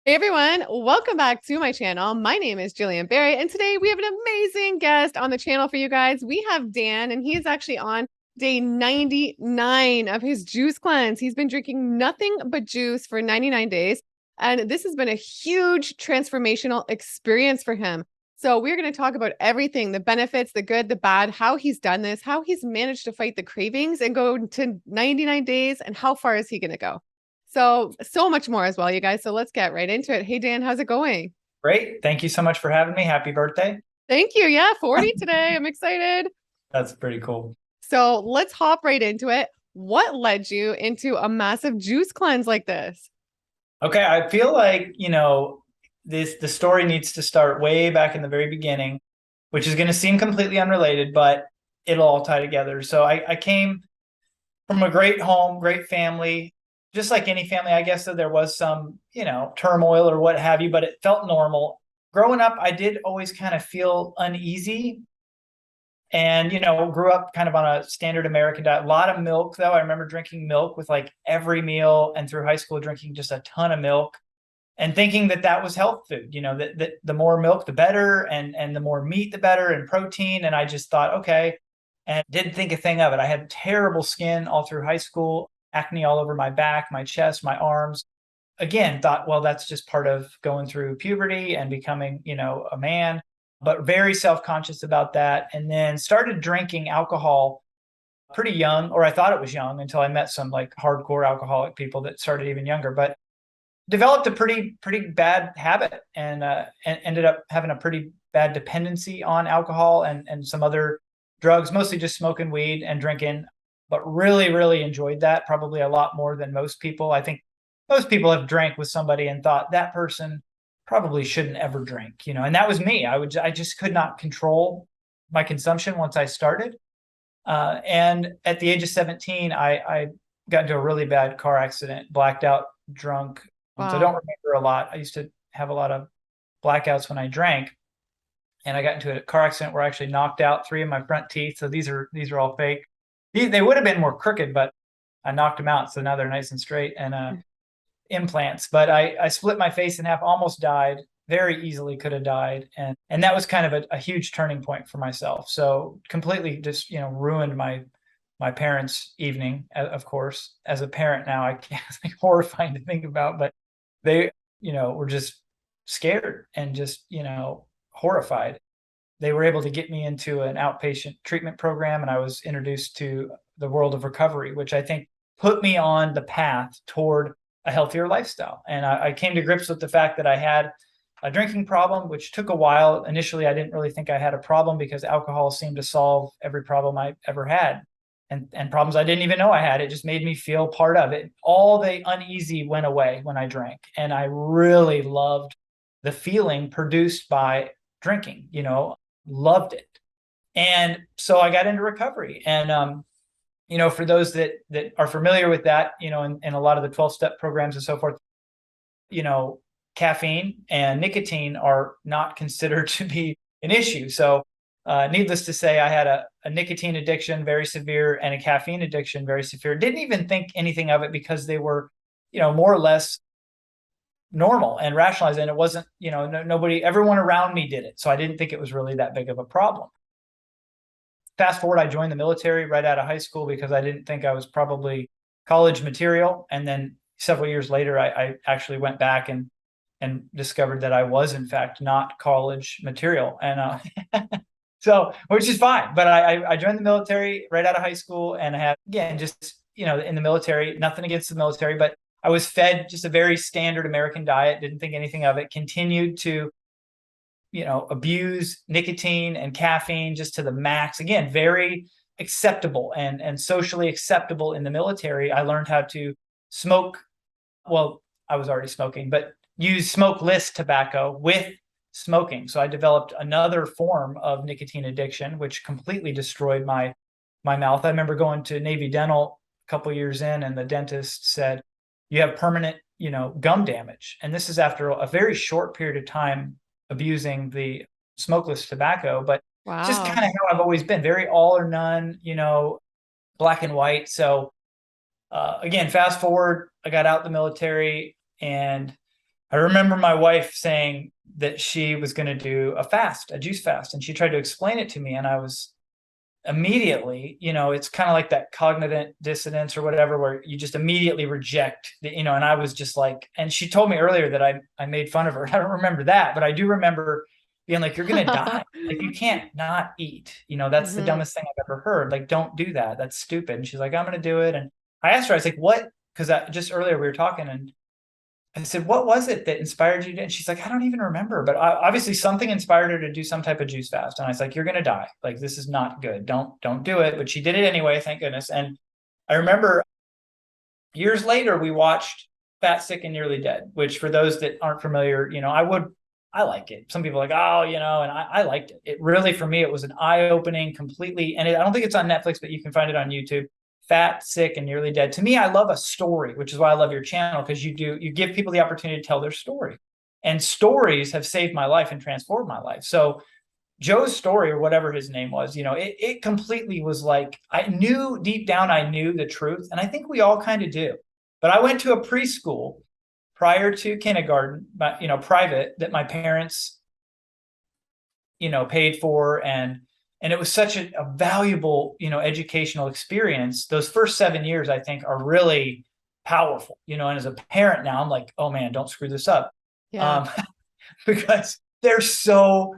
Hey everyone, welcome back to my channel. My name is Gillian Berry, and today we have an amazing guest on the channel for you guys. We have Dan, and he is actually on day 99 of his juice cleanse. He's been drinking nothing but juice for 99 days, and this has been a huge transformational experience for him. So, we're going to talk about everything, the benefits, the good, the bad, how he's done this, how he's managed to fight the cravings and go to 99 days, and how far is he going to go. So much more as well, you guys. So let's get right into it. Hey, Dan, how's it going? Great. Thank you so much for having me. Happy birthday. Thank you. Yeah, 40 today. I'm excited. That's pretty cool. So let's hop right into it. What led you into a massive juice cleanse like this? Okay, I feel like, the story needs to start way back in the very beginning, which is going to seem completely unrelated, but it'll all tie together. So I came from a great home, great family, just like any family, I guess. So there was some, turmoil or what have you, but it felt normal. Growing up, I did always kind of feel uneasy and grew up kind of on a standard American diet. A lot of milk, though. I remember drinking milk with like every meal, and through high school drinking just a ton of milk and thinking that that was health food. That the more milk the better, and the more meat the better, and protein. And I just thought, okay, and didn't think a thing of it. I had terrible skin all through high school, acne all over my back, my chest, my arms. Again, thought, well, that's just part of going through puberty and becoming, a man, but very self-conscious about that. And then started drinking alcohol pretty young, or I thought it was young, until I met some like hardcore alcoholic people that started even younger, but developed a pretty bad habit, and ended up having a pretty bad dependency on alcohol and some other drugs, mostly just smoking weed and drinking, but really, really enjoyed that, probably a lot more than most people. I think most people have drank with somebody and thought that person probably shouldn't ever drink, and that was me. I just could not control my consumption once I started. And at the age of 17, I got into a really bad car accident, blacked out, drunk. So I don't Wow. remember a lot. I used to have a lot of blackouts when I drank, and I got into a car accident where I actually knocked out three of my front teeth. So these are all fake. They would have been more crooked, but I knocked them out, so now they're nice and straight, and implants. But I split my face in half, almost died, very easily could have died, and that was kind of a huge turning point for myself. So completely just ruined my parents' evening. Of course, as a parent now, I can't, it's like horrifying to think about, but they were just scared and just horrified. They were able to get me into an outpatient treatment program, and I was introduced to the world of recovery, which I think put me on the path toward a healthier lifestyle. And I came to grips with the fact that I had a drinking problem, which took a while. Initially, I didn't really think I had a problem because alcohol seemed to solve every problem I ever had, and problems I didn't even know I had. It just made me feel part of it. All the uneasy went away when I drank, and I really loved the feeling produced by drinking, loved it. And so I got into recovery. And for those that are familiar with that, in a lot of the 12-step programs and so forth, you know, caffeine and nicotine are not considered to be an issue. So needless to say, I had a nicotine addiction, very severe, and a caffeine addiction, very severe. Didn't even think anything of it because they were, more or less normal and rationalized. And it wasn't, nobody, everyone around me did it. So I didn't think it was really that big of a problem. Fast forward, I joined the military right out of high school because I didn't think I was probably college material. And then several years later, I actually went back and discovered that I was in fact not college material. And so, which is fine. But I joined the military right out of high school, and I had, again, just, in the military, nothing against the military, but I was fed just a very standard American diet, didn't think anything of it, continued to, abuse nicotine and caffeine just to the max. Again, very acceptable and socially acceptable in the military. I learned how to smoke. Well, I was already smoking, but use smokeless tobacco with smoking. So I developed another form of nicotine addiction, which completely destroyed my mouth. I remember going to Navy Dental a couple years in, and the dentist said, "You have permanent, gum damage." And this is after a very short period of time abusing the smokeless tobacco, but just Wow. kind of how I've always been, very all or none, black and white. So again, fast forward, I got out the military, and I remember my wife saying that she was going to do a fast, a juice fast, and she tried to explain it to me, and I was immediately, it's kind of like that cognitive dissonance or whatever, where you just immediately reject and I was just like, and she told me earlier that I made fun of her. I don't remember that, but I do remember being like, you're going to die. Like, you can't not eat, that's the Hmm. dumbest thing I've ever heard. Like, don't do that. That's stupid. And she's like, I'm going to do it. And I asked her, I was like, what? Because just earlier we were talking, and I said, what was it that inspired you to? And she's like, I don't even remember, but obviously something inspired her to do some type of juice fast. And I was like, you're going to die. Like, this is not good. Don't do it. But she did it anyway. Thank goodness. And I remember years later, we watched Fat, Sick, and Nearly Dead, which, for those that aren't familiar, I like it. Some people are like, oh, and I liked it. It really, for me, it was an eye-opening, completely, and I don't think it's on Netflix, but you can find it on YouTube. Fat, Sick, and Nearly Dead. To me, I love a story, which is why I love your channel, because you give people the opportunity to tell their story. And stories have saved my life and transformed my life. So Joe's story, or whatever his name was, it completely was like, I knew deep down, I knew the truth. And I think we all kind of do. But I went to a preschool prior to kindergarten, but, private, that my parents, paid for. And it was such a valuable, educational experience. Those first 7 years, I think, are really powerful, and as a parent now, I'm like, oh man, don't screw this up. Yeah. Um, because they're so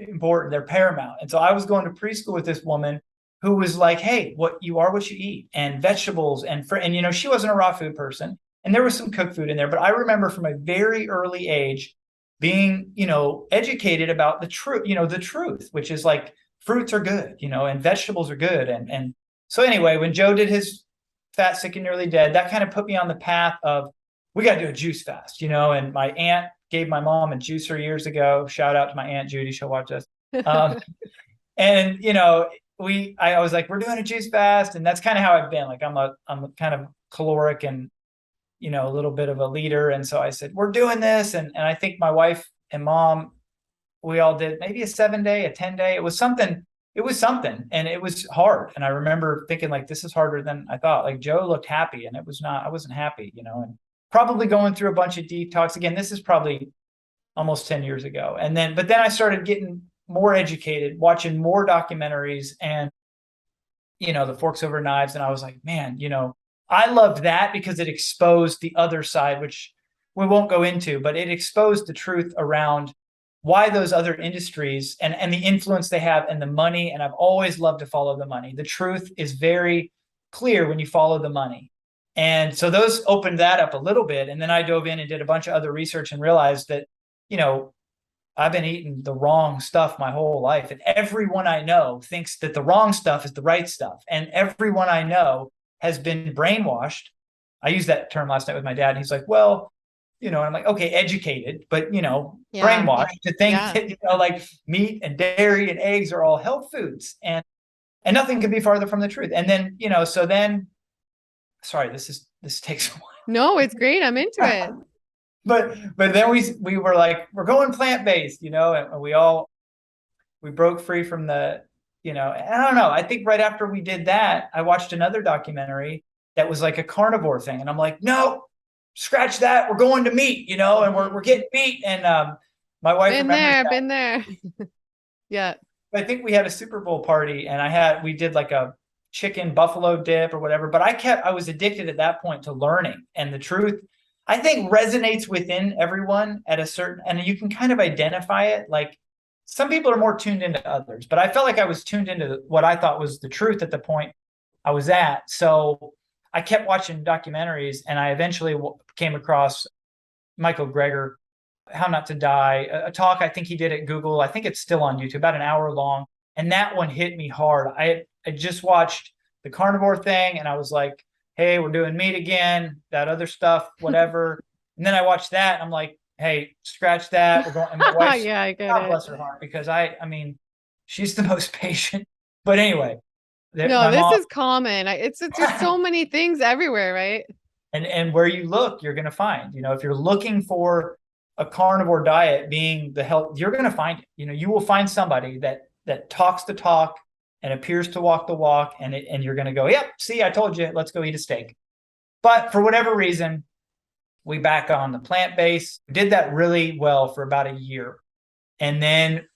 important. They're paramount. And so I was going to preschool with this woman who was like, hey, you are what you eat, and vegetables, and she wasn't a raw food person, and there was some cooked food in there. But I remember from a very early age being, educated about the truth, which is like, fruits are good, and vegetables are good. And so anyway, when Joe did his Fat, Sick, and Nearly Dead, that kind of put me on the path of, we got to do a juice fast, and my aunt gave my mom a juicer years ago. Shout out to my Aunt Judy. She'll watch this. Um, and I was like, we're doing a juice fast. And that's kind of how I've been. Like, I'm a kind of caloric and, a little bit of a leader. And so I said, we're doing this. And I think my wife and mom, we all did maybe a 7-day, a 10-day. It was something. And it was hard. And I remember thinking, like, this is harder than I thought. Like, Joe looked happy, and it was not, I wasn't happy, and probably going through a bunch of detox. Again, this is probably almost 10 years ago. But then I started getting more educated, watching more documentaries, and, the Forks Over Knives. And I was like, man, I loved that because it exposed the other side, which we won't go into, but it exposed the truth around why those other industries and the influence they have and the money. And I've always loved to follow the money. The truth is very clear when you follow the money. And so those opened that up a little bit. And then I dove in and did a bunch of other research and realized that, I've been eating the wrong stuff my whole life. And everyone I know thinks that the wrong stuff is the right stuff. And everyone I know has been brainwashed. I used that term last night with my dad. And he's like, well, I'm like, okay, educated, but, Yeah. brainwashed to think Yeah. that, like, meat and dairy and eggs are all health foods. And nothing could be farther from the truth. And then, so then, sorry, this takes a No, it's great. I'm into it. while. But then we were like, we're going plant-based, and we broke free from the, and I don't know. I think right after we did that, I watched another documentary that was like a carnivore thing. And I'm like, no, scratch that. We're going to meat, and we're getting meat. And my wife Been remembers there, that. been there. Yeah. I think we had a Super Bowl party, and we did like a chicken buffalo dip or whatever. But I was addicted at that point to learning, and the truth, I think, resonates within everyone at a certain, and you can kind of identify it. Like, some people are more tuned into others, but I felt like I was tuned into what I thought was the truth at the point I was at. So I kept watching documentaries, and I eventually came across Michael Greger, How Not to Die, a talk I think he did at Google. I think it's still on YouTube, about an hour long. And that one hit me hard. I just watched the carnivore thing, and I was like, hey, we're doing meat again, that other stuff, whatever. And then I watched that, and I'm like, hey, scratch that. We're going. And my wife's, Yeah, I get God it. bless her heart, because I mean, she's the most patient. But anyway, No, my this mom, is common. It's just so many things everywhere, right? and where you look, you're going to find, if you're looking for a carnivore diet being the health, you're going to find it. You will find somebody that talks the talk and appears to walk the walk, and you're going to go, yep, see, I told you, let's go eat a steak. But for whatever reason, we back on the plant-based. Did that really well for about a year. And then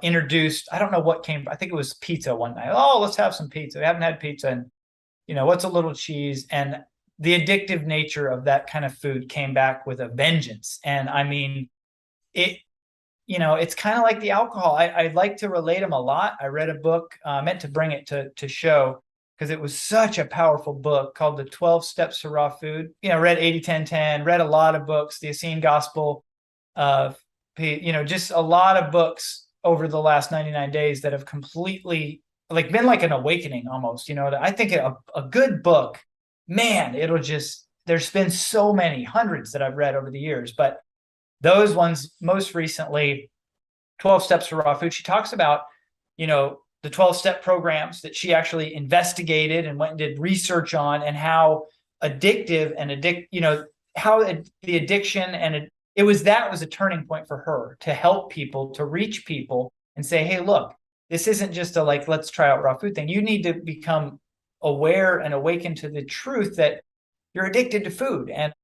introduced, I don't know what came, I think it was pizza one night. Oh, let's have some pizza. We haven't had pizza. And, what's a little cheese? And the addictive nature of that kind of food came back with a vengeance. And I mean, it's kind of like the alcohol. I like to relate them a lot. I read a book, meant to bring it to show, because it was such a powerful book called The 12 Steps to Raw Food. Read 80-10-10, read a lot of books, the Essene Gospel, just a lot of books over the last 99 days that have completely been like an awakening almost. I think a good book, man, there's been so many hundreds that I've read over the years, but those ones, most recently, 12 Steps to Raw Food, she talks about, the 12-step programs that she actually investigated and went and did research on, and how addictive and how the addiction and it was a turning point for her to help people, to reach people and say, hey, look, this isn't just a let's try out raw food thing. You need to become aware and awaken to the truth that you're addicted to food. And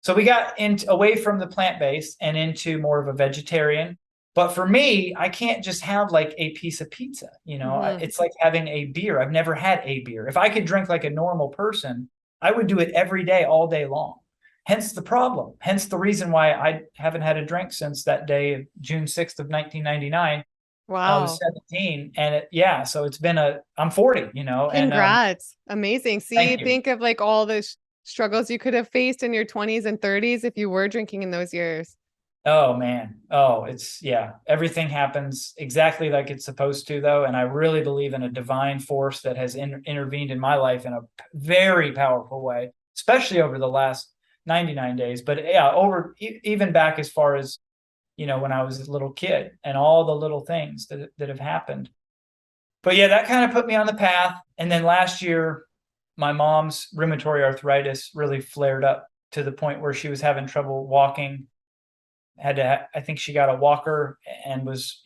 so we got away from the plant-based and into more of a vegetarian. But for me, I can't just have a piece of pizza. It's like having a beer. I've never had a beer. If I could drink like a normal person, I would do it every day, all day long. Hence the problem. Hence the reason why I haven't had a drink since that day of June 6th of 1999. Wow. I was 17. And so it's been I'm 40, Congrats. Amazing. See, you. think of all the struggles you could have faced in your 20s and 30s if you were drinking in those years. Oh man. Oh, everything happens exactly like it's supposed to, though. And I really believe in a divine force that has intervened in my life in a very powerful way, especially over the last 99 days. But even back as far as, when I was a little kid and all the little things that have happened. But that kind of put me on the path. And then last year, my mom's rheumatoid arthritis really flared up to the point where she was having trouble walking. I think she got a walker and was,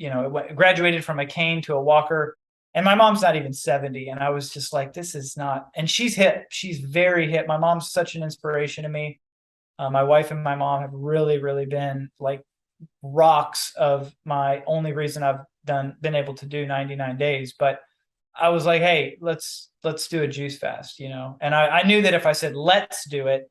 graduated from a cane to a walker. And my mom's not even 70. And I was just like, this is not, and she's hip. She's very hip. My mom's such an inspiration to me. My wife and my mom have really, really been rocks of my only reason I've been able to do 99 days. But I was like, hey, let's do a juice fast, and I knew that if I said, let's do it,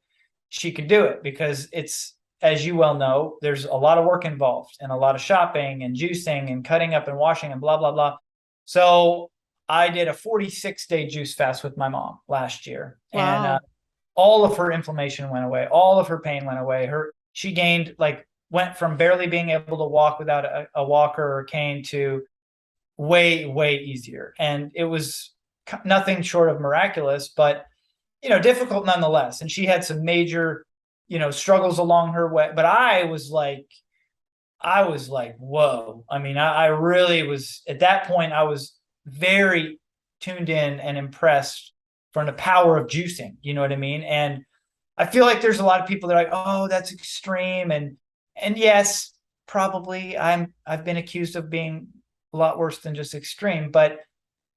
she could do it, because it's, as you well know, there's a lot of work involved and a lot of shopping and juicing and cutting up and washing and blah, blah, blah. So I did a 46-day juice fast with my mom last year. Wow. And all of her inflammation went away. All of her pain went away. She gained, went from barely being able to walk without a walker or a cane to way, way easier. And it was nothing short of miraculous, but, difficult nonetheless. And she had some major, struggles along her way. But I was like, whoa. I mean, I really was, at that point, I was very tuned in and impressed from the power of juicing. You know what I mean? And I feel like there's a lot of people that are like, oh, that's extreme. And yes, probably I've been accused of being a lot worse than just extreme. But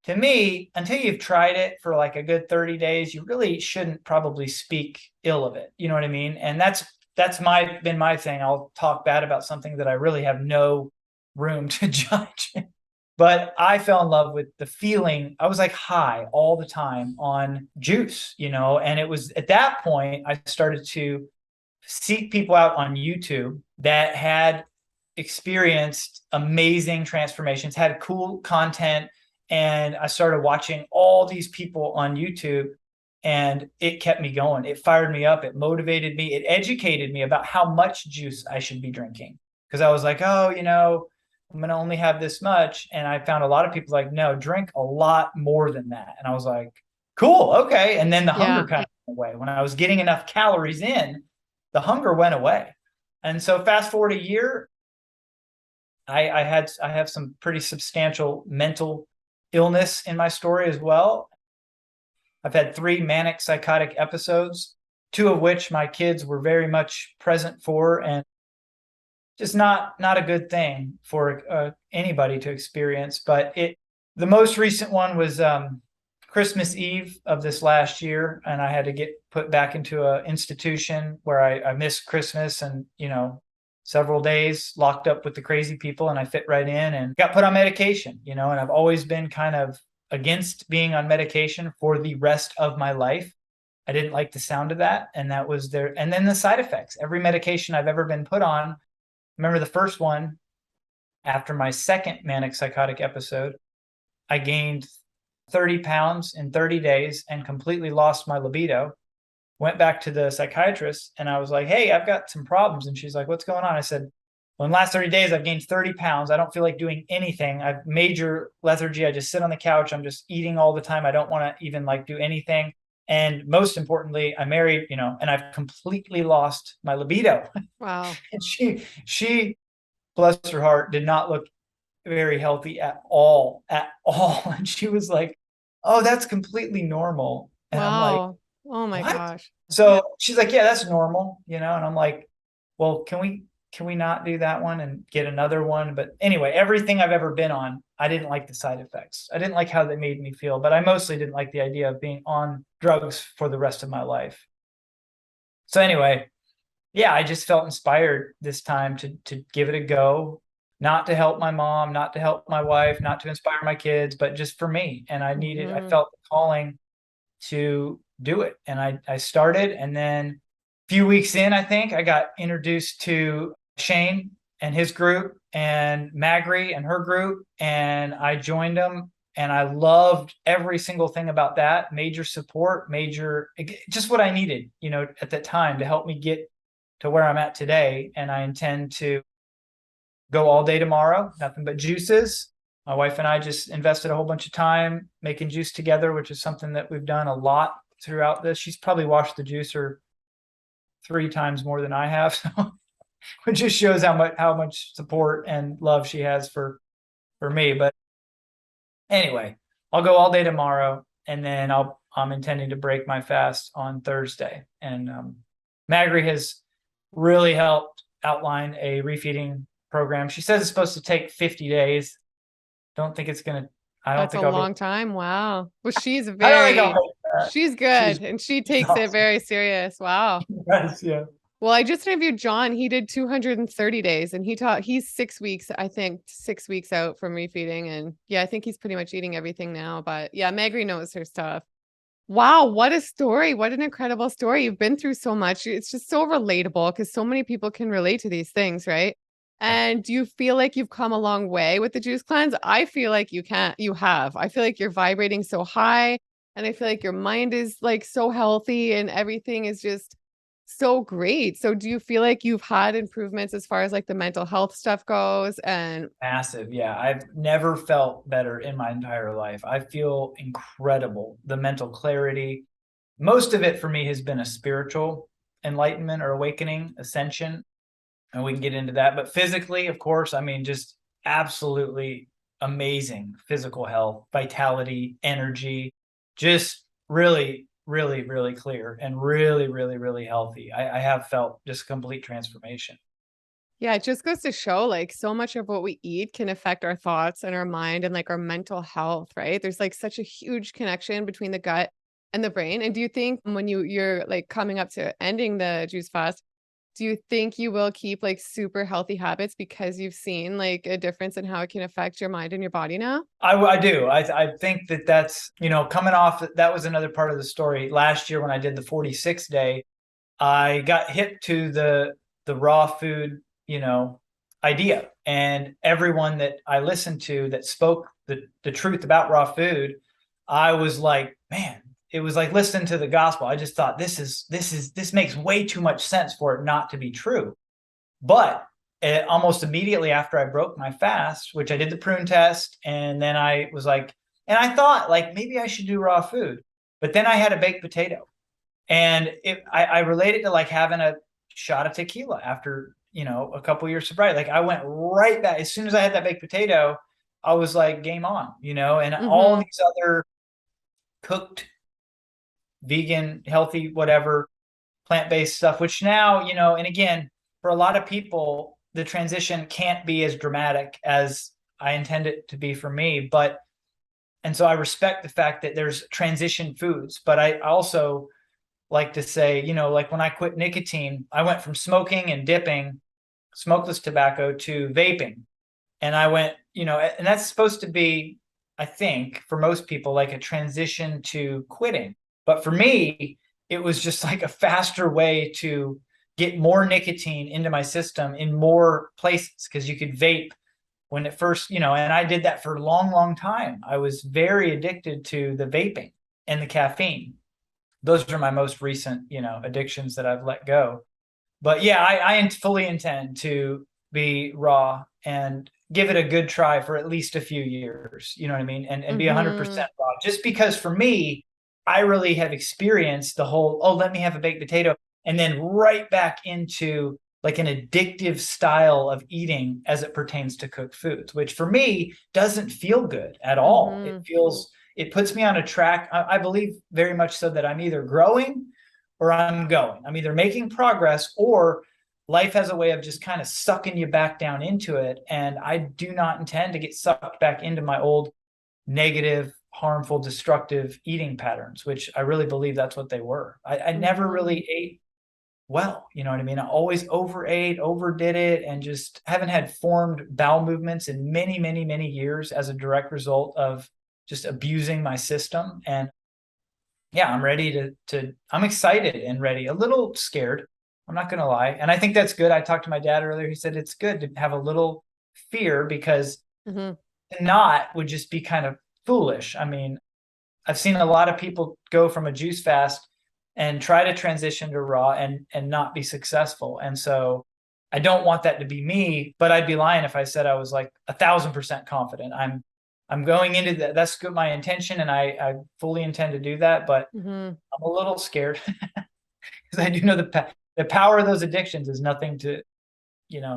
to me, until you've tried it for a good 30 days, you really shouldn't probably speak ill of it. You know what I mean? And that's been my thing. I'll talk bad about something that I really have no room to judge. But I fell in love with the feeling. I was high all the time on juice, and it was at that point I started to seek people out on YouTube that had experienced amazing transformations, had cool content. And I started watching all these people on YouTube, and it kept me going. It fired me up. It motivated me. It educated me about how much juice I should be drinking. Because I was like, oh, I'm going to only have this much. And I found a lot of people no, drink a lot more than that. And I was like, cool. Okay. And then the hunger kind of went away. When I was getting enough calories in, the hunger went away. And so fast forward a year, I have some pretty substantial mental illness in my story as well. I've had 3 manic psychotic episodes, 2 of which my kids were very much present for, and just not a good thing for anybody to experience. But the most recent one was Christmas Eve of this last year, and I had to get put back into an institution where I missed Christmas and, several days locked up with the crazy people, and I fit right in and got put on medication, and I've always been kind of against being on medication for the rest of my life. I didn't like the sound of that. And that was there. And then the side effects, every medication I've ever been put on. Remember the first one, after my second manic psychotic episode, I gained 30 pounds in 30 days and completely lost my libido. Went back to the psychiatrist and I was like, hey, I've got some problems. And she's like, what's going on? I said, well, in the last 30 days, I've gained 30 pounds. I don't feel like doing anything. I've major lethargy. I just sit on the couch. I'm just eating all the time. I don't want to even like do anything. And most importantly, I'm married, and I've completely lost my libido. Wow. And she, bless her heart, did not look very healthy at all, at all. And she was like, oh, that's completely normal. And I'm like, Wow. Oh my what? gosh. So she's like, yeah, that's normal, and I'm like, well, can we not do that one and get another one? But anyway, everything I've ever been on, I didn't like the side effects. I didn't like how they made me feel, but I mostly didn't like the idea of being on drugs for the rest of my life. So anyway, yeah, I just felt inspired this time to give it a go, not to help my mom, not to help my wife, not to inspire my kids, but just for me. And I Mhm. felt the calling to do it. And I started, and then a few weeks in, I think I got introduced to Shane and his group and Magri and her group, and I joined them. And I loved every single thing about that. Major support, just what I needed, at that time to help me get to where I'm at today. And I intend to go all day tomorrow, nothing but juices. My wife and I just invested a whole bunch of time making juice together, which is something that we've done a lot throughout this. She's probably washed the juicer 3 times more than I have. So it just shows how much support and love she has for me. But anyway, I'll go all day tomorrow, and then I'm intending to break my fast on Thursday. And Magri has really helped outline a refeeding program. She says it's supposed to take 50 days. Don't think it's gonna. I don't That's a think I'll be. long time. Wow. Well, I don't think I'll make that. she's She's good and she takes it awesome. very serious. Wow. Yes, yeah. Well, I just interviewed John. He did 230 days and he's 6 weeks, I think, 6 weeks out from refeeding. And yeah, I think he's pretty much eating everything now. But yeah, Magri knows her stuff. Wow, what a story. What an incredible story. You've been through so much. It's just so relatable because so many people can relate to these things, right? And do you feel like you've come a long way with the juice cleanse? I feel like you have. I feel like you're vibrating so high and I feel like your mind is like so healthy and everything is just so great. So do you feel like you've had improvements as far as like the mental health stuff goes? And Massive. Yeah. I've never felt better in my entire life. I feel incredible. The mental clarity. Most of it for me has been a spiritual enlightenment or awakening, ascension. And we can get into that. But physically, of course, I mean, just absolutely amazing physical health, vitality, energy, just really, really, really clear and really, really, really healthy. I have felt just complete transformation. yeah, it just goes to show like so much of what we eat can affect our thoughts and our mind and like our mental health, right? There's like such a huge connection between the gut and the brain. And do you think when you're like coming up to ending the juice fast, do you think you will keep like super healthy habits because you've seen like a difference in how it can affect your mind and your body now? I do. I think that's, coming off, that was another part of the story. Last year when I did the 46 day, I got hit to the raw food, idea. And everyone that I listened to that spoke the truth about raw food, I was like, man, it was like listening to the gospel. I just thought this makes way too much sense for it not to be true. But almost immediately after I broke my fast, which I did the prune test, and then I was like, and I thought like maybe I should do raw food, but then I had a baked potato, and I related to like having a shot of tequila after a couple years sobriety. Like I went right back as soon as I had that baked potato. I was like game on, and all Mm-hmm. these other cooked, vegan, healthy, whatever plant-based stuff, which now, and again, for a lot of people, the transition can't be as dramatic as I intend it to be for me. And so I respect the fact that there's transition foods, but I also like to say, like when I quit nicotine, I went from smoking and dipping smokeless tobacco to vaping. And I went, and that's supposed to be, I think, for most people, like a transition to quitting. But for me, it was just like a faster way to get more nicotine into my system in more places because you could vape when it first, and I did that for a long, long time. I was very addicted to the vaping and the caffeine. Those are my most recent, addictions that I've let go. But yeah, I fully intend to be raw and give it a good try for at least a few years. You know what I mean? And be Mm-hmm. 100% raw. Just because for me, I really have experienced the whole, oh, let me have a baked potato, and then right back into like an addictive style of eating as it pertains to cooked foods, which for me doesn't feel good at all. Mm-hmm. It puts me on a track. I believe very much so that I'm either growing or I'm going. I'm either making progress or life has a way of just kind of sucking you back down into it. And I do not intend to get sucked back into my old negative, harmful, destructive eating patterns, which I really believe that's what they were. I never Mm-hmm. really ate well. You know what I mean? I always overate, overdid it, and just haven't had formed bowel movements in many, many, many years as a direct result of just abusing my system. And yeah, I'm ready to I'm excited and ready, a little scared. I'm not going to lie. And I think that's good. I talked to my dad earlier. He said it's good to have a little fear because Mm-hmm. to not would just be kind of foolish. I mean, I've seen a lot of people go from a juice fast and try to transition to raw and not be successful. And so I don't want that to be me, but I'd be lying if I said I was like 1,000% confident. I'm going into that. That's good, my intention, and I fully intend to do that. But Mm-hmm. I'm a little scared because I do know the power of those addictions is nothing to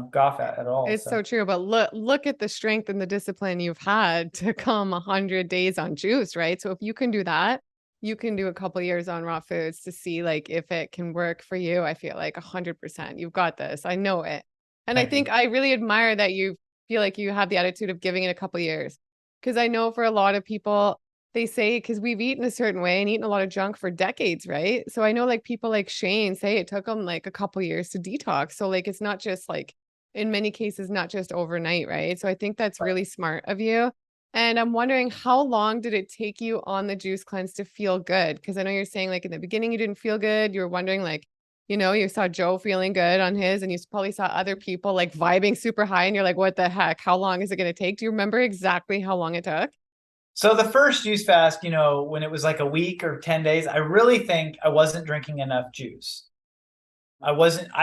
scoff at all. It's So so true, but look at the strength and the discipline you've had to come 100 days on juice, right? So if you can do that, you can do a couple years on raw foods to see like if it can work for you. I feel like 100%. You've got this. I know it. And I thank think you. I really admire that you feel like you have the attitude of giving it a couple years. Because I know for a lot of people, they say because we've eaten a certain way and eaten a lot of junk for decades, right? So I know like people like Shane say it took them like a couple years to detox. So like it's not just like in many cases, not just overnight, right? So I think that's really smart of you. And I'm wondering how long did it take you on the juice cleanse to feel good? Because I know you're saying like in the beginning you didn't feel good. You were wondering like, you saw Joe feeling good on his, and you probably saw other people like vibing super high, and you're like, what the heck? How long is it going to take? Do you remember exactly how long it took? So the first juice fast, when it was like a week or 10 days, I really think I wasn't drinking enough juice. I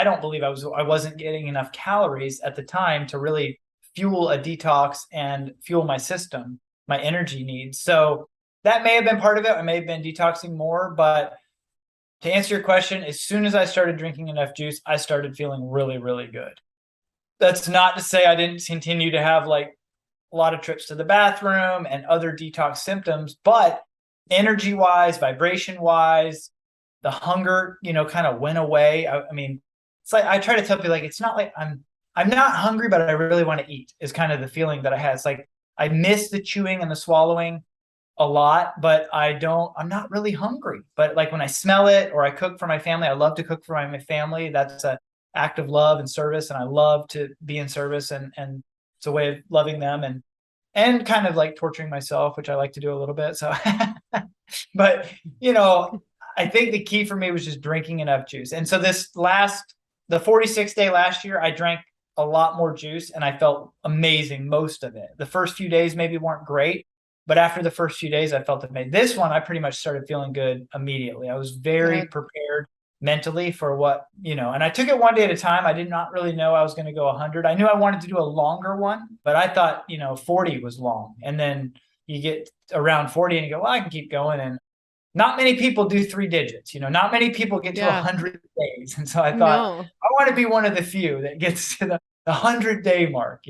don't believe I wasn't getting enough calories at the time to really fuel a detox and fuel my system, my energy needs. So that may have been part of it. I may have been detoxing more, but to answer your question, as soon as I started drinking enough juice, I started feeling really, really good. That's not to say I didn't continue to have like a lot of trips to the bathroom and other detox symptoms, but energy wise, vibration wise, the hunger, kind of went away. I mean, it's like I try to tell people like it's not like I'm not hungry, but I really want to eat is kind of the feeling that I had. It's like I miss the chewing and the swallowing a lot, but I'm not really hungry. But like when I smell it or I cook for my family, I love to cook for my family. That's a act of love and service. And I love to be in service and it's a way of loving them and kind of like torturing myself, which I like to do a little bit. So, but I think the key for me was just drinking enough juice. And so the 46 day last year, I drank a lot more juice and I felt amazing most of it. The first few days maybe weren't great, but after the first few days, I felt amazing. This one, I pretty much started feeling good immediately. I was very Good. prepared mentally for and I took it one day at a time. I did not really know I was going to go 100. I knew I wanted to do a longer one, but I thought, 40 was long. And then you get around 40 and you go, well, I can keep going. And not many people do 3 digits, not many people get to Yeah. 100 days. And so I thought, No. I want to be one of the few that gets to the 100-day mark.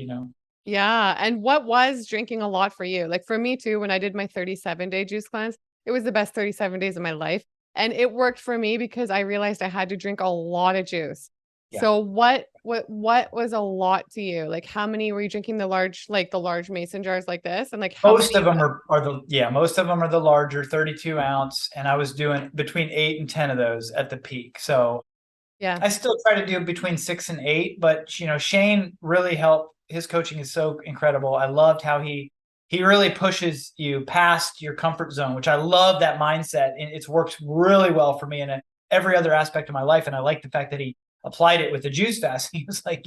Yeah. And what was drinking a lot for you? Like for me too, when I did my 37-day juice cleanse, it was the best 37 days of my life. And it worked for me because I realized I had to drink a lot of juice. Yeah. So what was a lot to you? Like how many were you drinking the large mason jars like this? And like how Most many of them are the, yeah, most of them are the larger 32 ounce. And I was doing between 8 and 10 of those at the peak. So yeah. I still try to do between 6 and 8, but Shane really helped. His coaching is so incredible. I loved how he really pushes you past your comfort zone, which I love that mindset. And it's worked really well for me in every other aspect of my life. And I like the fact that he applied it with the juice fast. He was like,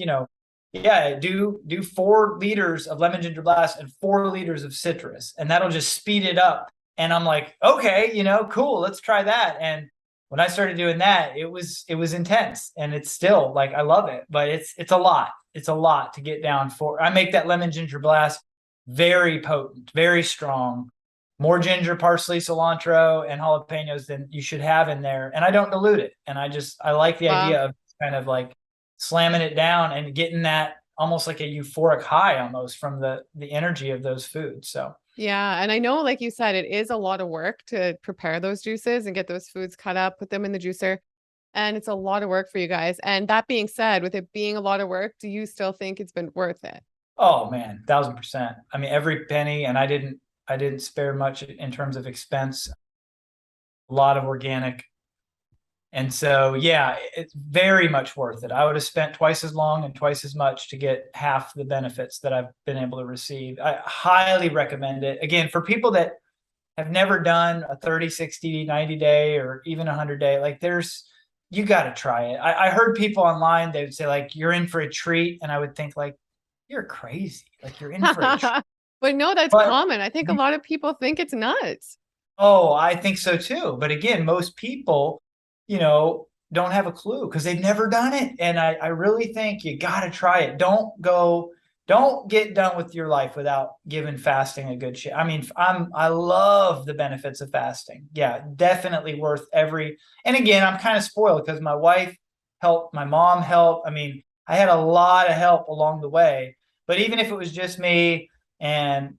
yeah, do 4 liters of lemon ginger blast and 4 liters of citrus, and that'll just speed it up. And I'm like, okay, cool, let's try that. And when I started doing that, it was intense, and it's still like I love it, but it's a lot. It's a lot to get down for. I make that lemon ginger blast very potent, very strong, more ginger, parsley, cilantro, and jalapenos than you should have in there, and I don't dilute it. And I like the Wow. idea of kind of like slamming it down and getting that almost like a euphoric high almost from the energy of those foods. So Yeah, and I know, like you said, it is a lot of work to prepare those juices and get those foods cut up, put them in the juicer, and it's a lot of work for you guys. And that being said, with it being a lot of work, do you still think it's been worth it? oh man, 1,000%. I mean, every penny, and I didn't spare much in terms of expense. A lot of organic. And so, yeah, it's very much worth it. I would have spent twice as long and twice as much to get half the benefits that I've been able to receive. I highly recommend it. Again, for people that have never done a 30, 60, 90 day or even 100 day, like you got to try it. I heard people online, they would say like, you're in for a treat. And I would think like, you're crazy. Like you're in for a treat. But no, that's But common. I think a lot of people think it's nuts. oh, I think so too. But again, most people, don't have a clue because they've never done it. And I really think you got to try it. Don't get done with your life without giving fasting a good shot. I mean, I love the benefits of fasting. Yeah, definitely worth every. And again, I'm kind of spoiled because my wife helped, my mom helped. I mean, I had a lot of help along the way. But even if it was just me and,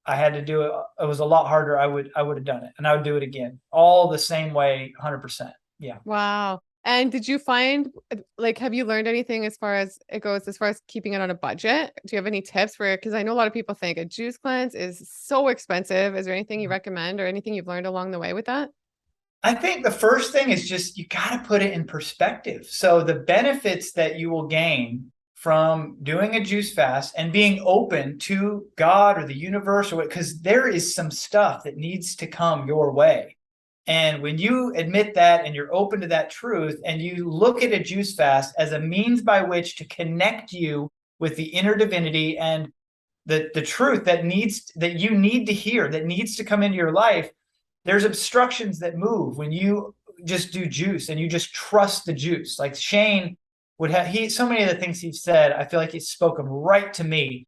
I had to do it. It was a lot harder. I would have done it, and I would do it again, all the same way, 100%. Yeah. Wow. And did you find like have you learned anything as far as it goes, as far as keeping it on a budget? Do you have any tips for it? Because I know a lot of people think a juice cleanse is so expensive. Is there anything you recommend or anything you've learned along the way with that? I think the first thing is just you got to put it in perspective. So the benefits that you will gain from doing a juice fast and being open to God or the universe, or what, because there is some stuff that needs to come your way. And when you admit that and you're open to that truth and you look at a juice fast as a means by which to connect you with the inner divinity and the truth that you need to hear, that needs to come into your life, there's obstructions that move when you just do juice and you just trust the juice. Like Shane would have, so many of the things he's said, I feel like he's spoken right to me.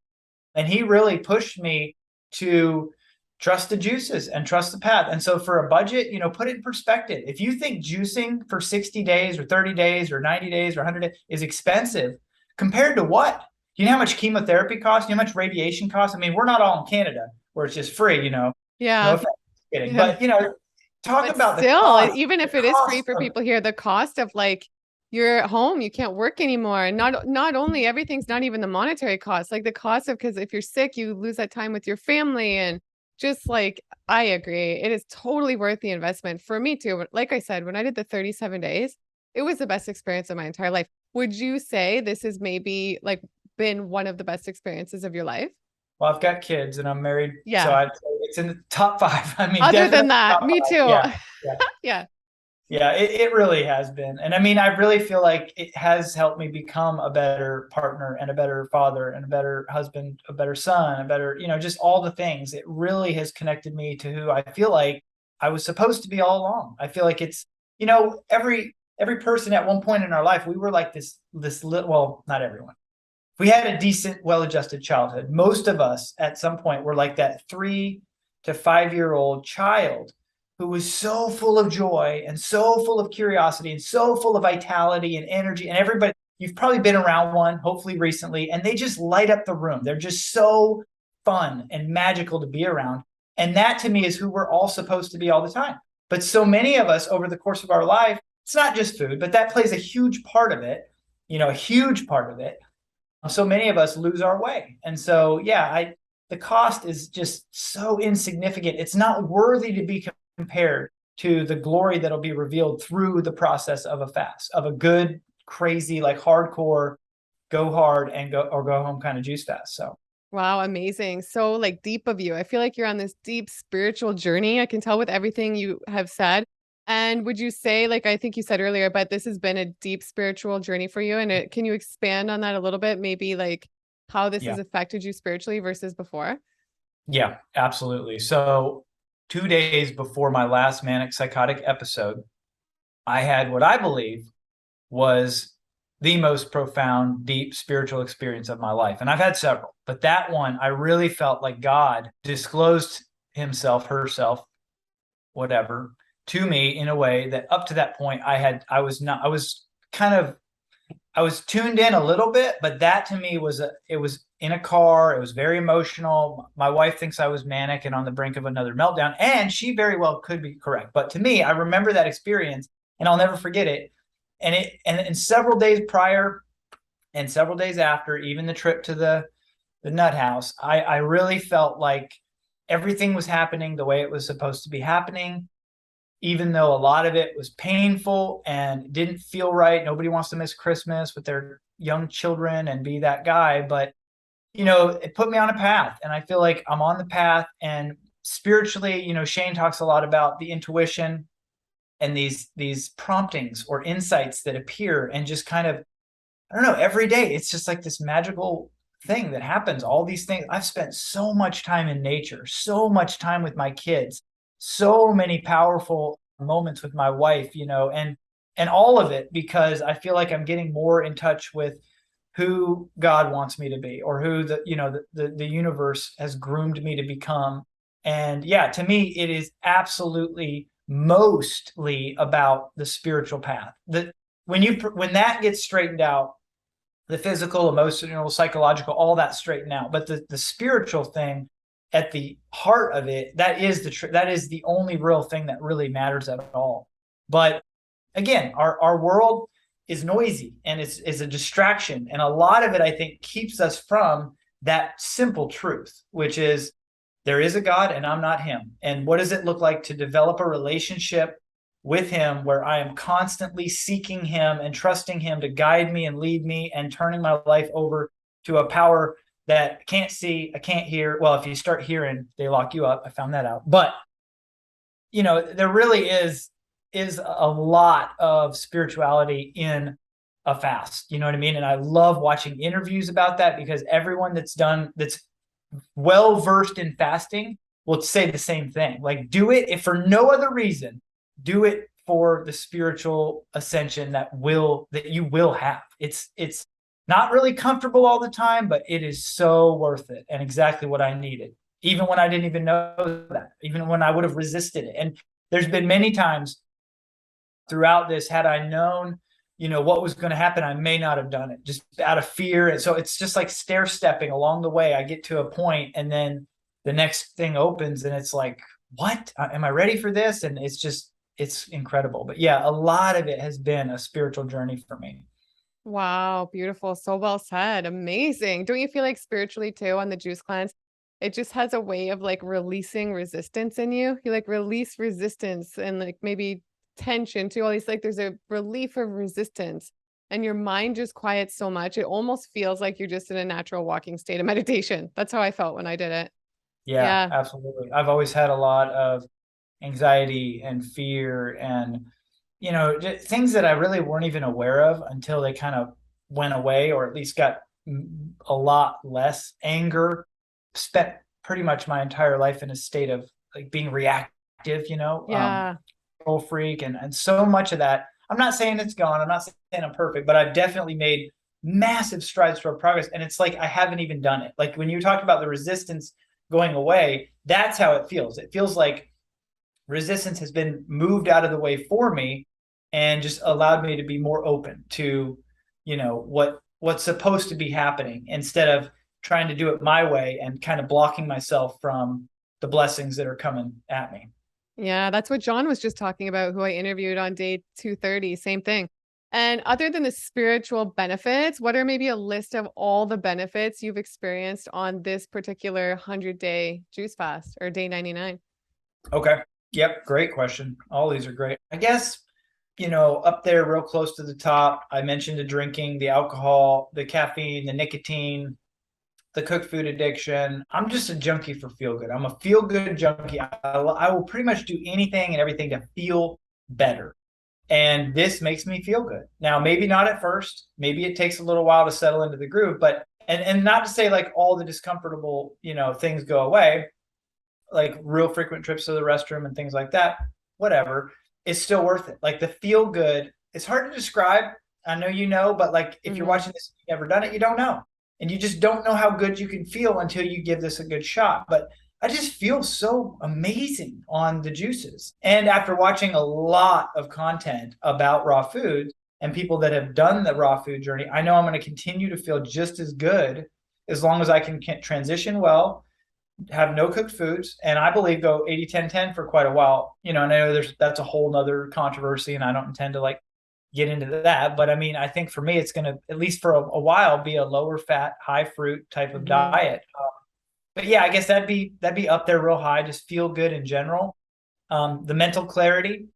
And he really pushed me to trust the juices and trust the path. And so for a budget, put it in perspective. If you think juicing for 60 days or 30 days or 90 days or 100 days is expensive, compared to what? Do you know how much chemotherapy costs? Do you know how much radiation costs? I mean, we're not all in Canada where it's just free, no Yeah. offense, kidding. Yeah. But, talk But about the still, cost, even the if it is free cost for of, people here, the cost of like you're at home, you can't work anymore. And not only everything's not even the monetary cost, like the cost of because if you're sick, you lose that time with your family and just like I agree. It is totally worth the investment for me too. Like I said, when I did the 37 days, it was the best experience of my entire life. Would you say this has maybe like been one of the best experiences of your life? well, I've got kids and I'm married. So Yeah. it's in the top five. I mean, Other than definitely that, top me five. too. Yeah. Yeah. Yeah. Yeah, it really has been. And I mean, I really feel like it has helped me become a better partner and a better father and a better husband, a better son, a better, just all the things. It really has connected me to who I feel like I was supposed to be all along. I feel like it's, every person at one point in our life, we were like this little, well, not everyone. We had a decent, well-adjusted childhood. Most of us at some point were like that 3 to 5 year old child who was so full of joy and so full of curiosity and so full of vitality and energy. And everybody, you've probably been around one, hopefully recently, and they just light up the room. They're just so fun and magical to be around. And that to me is who we're all supposed to be all the time. But so many of us over the course of our life, it's not just food, but that plays a huge part of it. a huge part of it. So many of us lose our way. And so, yeah, the cost is just so insignificant. It's not worthy to be compared to the glory that'll be revealed through the process of a fast, of a good, crazy, like hardcore, go hard and go home kind of juice fast. So, Wow, amazing. So like deep of you. I feel like you're on this deep spiritual journey. I can tell with everything you have said. And would you say, like I think you said earlier, but this has been a deep spiritual journey for you? And can you expand on that a little bit? Maybe like how this yeah. has affected you spiritually versus before? Yeah, absolutely. So, 2 days before my last manic psychotic episode, I had what I believe was the most profound, deep spiritual experience of my life. And I've had several, but that one, I really felt like God disclosed himself, herself, whatever, to me in a way that up to that point I was not, I was kind of, I was tuned in a little bit, but that to me it was in a car. It was very emotional. My wife thinks I was manic and on the brink of another meltdown, and she very well could be correct. But to me, I remember that experience and I'll never forget it. And several days prior and several days after, even the trip to the nut house, I really felt like everything was happening the way it was supposed to be happening, even though a lot of it was painful and didn't feel right. Nobody wants to miss Christmas with their young children and be that guy. But, it put me on a path, and I feel like I'm on the path. And spiritually, Shane talks a lot about the intuition and these promptings or insights that appear and just kind of, I don't know, every day. It's just like this magical thing that happens. All these things. I've spent so much time in nature, so much time with my kids, so many powerful moments with my wife, and all of it because I feel like I'm getting more in touch with who God wants me to be, or who the universe has groomed me to become. And yeah, to me, it is absolutely mostly about the spiritual path. That when that gets straightened out, the physical, emotional, psychological, all that straightened out. But the spiritual thing at the heart of it, that is that is the only real thing that really matters at all. But again, our world is noisy and is a distraction. And a lot of it, I think, keeps us from that simple truth, which is there is a God and I'm not him. And what does it look like to develop a relationship with him where I am constantly seeking him and trusting him to guide me and lead me and turning my life over to a power that I can't see, I can't hear. Well, if you start hearing, they lock you up. I found that out. But there really is a lot of spirituality in a fast. You know what I mean? And I love watching interviews about that because everyone that's well versed in fasting will say the same thing. Like, do it if for no other reason, do it for the spiritual ascension that you will have. It's not really comfortable all the time, but it is so worth it and exactly what I needed. Even when I didn't even know that, even when I would have resisted it. And there's been many times throughout this, had I known, what was going to happen, I may not have done it just out of fear. And so it's just like stair stepping along the way. I get to a point and then the next thing opens and it's like, what? Am I ready for this? And it's incredible. But yeah, a lot of it has been a spiritual journey for me. Wow, beautiful. So well said. Amazing. Don't you feel like spiritually too on the juice cleanse? It just has a way of like releasing resistance in you. You like release resistance and like maybe tension to all these, like there's a relief of resistance and your mind just quiets so much. It almost feels like you're just in a natural walking state of meditation. That's how I felt when I did it. Yeah, Yeah. absolutely. I've always had a lot of anxiety and fear and things that I really weren't even aware of until they kind of went away, or at least got a lot less. Anger. Spent pretty much my entire life in a state of like being reactive, Yeah. control freak, and so much of that. I'm not saying it's gone. I'm not saying I'm perfect, but I've definitely made massive strides toward progress. And it's like I haven't even done it. Like when you talk about the resistance going away, that's how it feels. It feels like resistance has been moved out of the way for me and just allowed me to be more open to what's supposed to be happening instead of trying to do it my way and kind of blocking myself from the blessings that are coming at me. Yeah, that's what John was just talking about, who I interviewed on day 230. Same thing. And other than the spiritual benefits, what are maybe a list of all the benefits you've experienced on this particular 100-day juice fast or day 99? Okay. Yep. Great question. All these are great. I guess, up there real close to the top, I mentioned the drinking, the alcohol, the caffeine, the nicotine, the cooked food addiction. I'm just a junkie for feel good. I'm a feel good junkie. I will pretty much do anything and everything to feel better. And this makes me feel good. Now, maybe not at first. Maybe it takes a little while to settle into the groove, but and not to say like all the discomfortable, things go away, like real frequent trips to the restroom and things like that, whatever, it's still worth it. Like the feel good, it's hard to describe. I know but like if you're Mm-hmm. watching this, you've never done it, you don't know. And you just don't know how good you can feel until you give this a good shot. But I just feel so amazing on the juices. And after watching a lot of content about raw food and people that have done the raw food journey, I know I'm going to continue to feel just as good as long as I can transition well, have no cooked foods, and I believe go 80-10-10 for quite a while. And I know that's a whole nother controversy, and I don't intend to like get into that. But I mean, I think for me, it's going to, at least for a while, be a lower fat, high fruit type of Mm-hmm. diet. But yeah, I guess that'd be up there real high. Just feel good in general. The mental clarity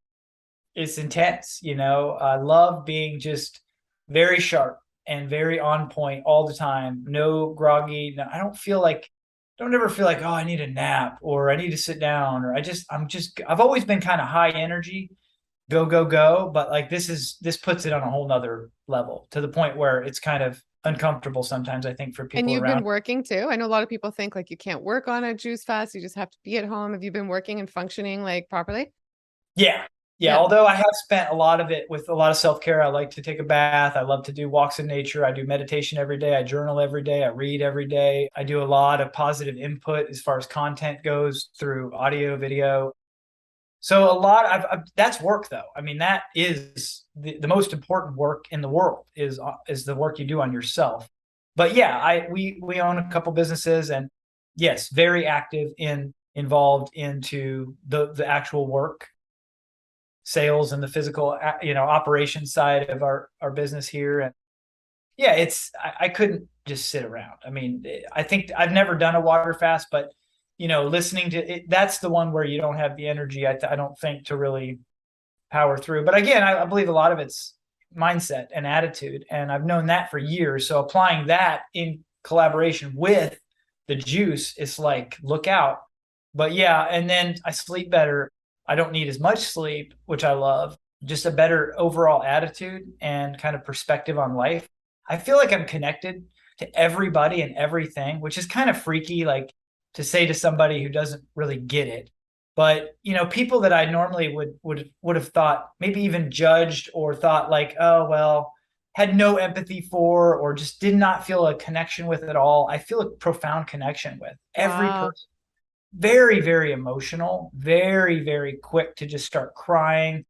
is intense. I love being just very sharp and very on point all the time. No groggy. No, I don't ever feel like, oh, I need a nap or I need to sit down or I've always been kind of high energy, go, go, go. But like this puts it on a whole nother level to the point where it's kind of uncomfortable sometimes, I think, for And people you've been around. working too. I know a lot of people think like you can't work on a juice fast, you just have to be at home. Have you been working and functioning like properly? Yeah. Yeah. Yeah. Although I have spent a lot of it with a lot of self care. I like to take a bath. I love to do walks in nature. I do meditation every day. I journal every day. I read every day. I do a lot of positive input as far as content goes through audio, video. So a lot. That's work though. I mean, that is the most important work in the world is the work you do on yourself. But yeah, we own a couple businesses, and yes, very active involved into the actual work, sales, and the physical operation side of our business here. And yeah, I couldn't just sit around. I mean, I think I've never done a water fast, but listening to it, that's the one where you don't have the energy, I don't think, to really power through. But again, I believe a lot of it's mindset and attitude, and I've known that for years. So applying that in collaboration with the juice is like, look out. But yeah, and then I sleep better. I don't need as much sleep, which I love. Just a better overall attitude and kind of perspective on life. I feel like I'm connected to everybody and everything, which is kind of freaky, like to say to somebody who doesn't really get it. But people that I normally would have thought, maybe even judged or thought like, oh well, had no empathy for, or just did not feel a connection with at all. I feel a profound connection with every Wow. person. Very, very emotional, very, very quick to just start crying,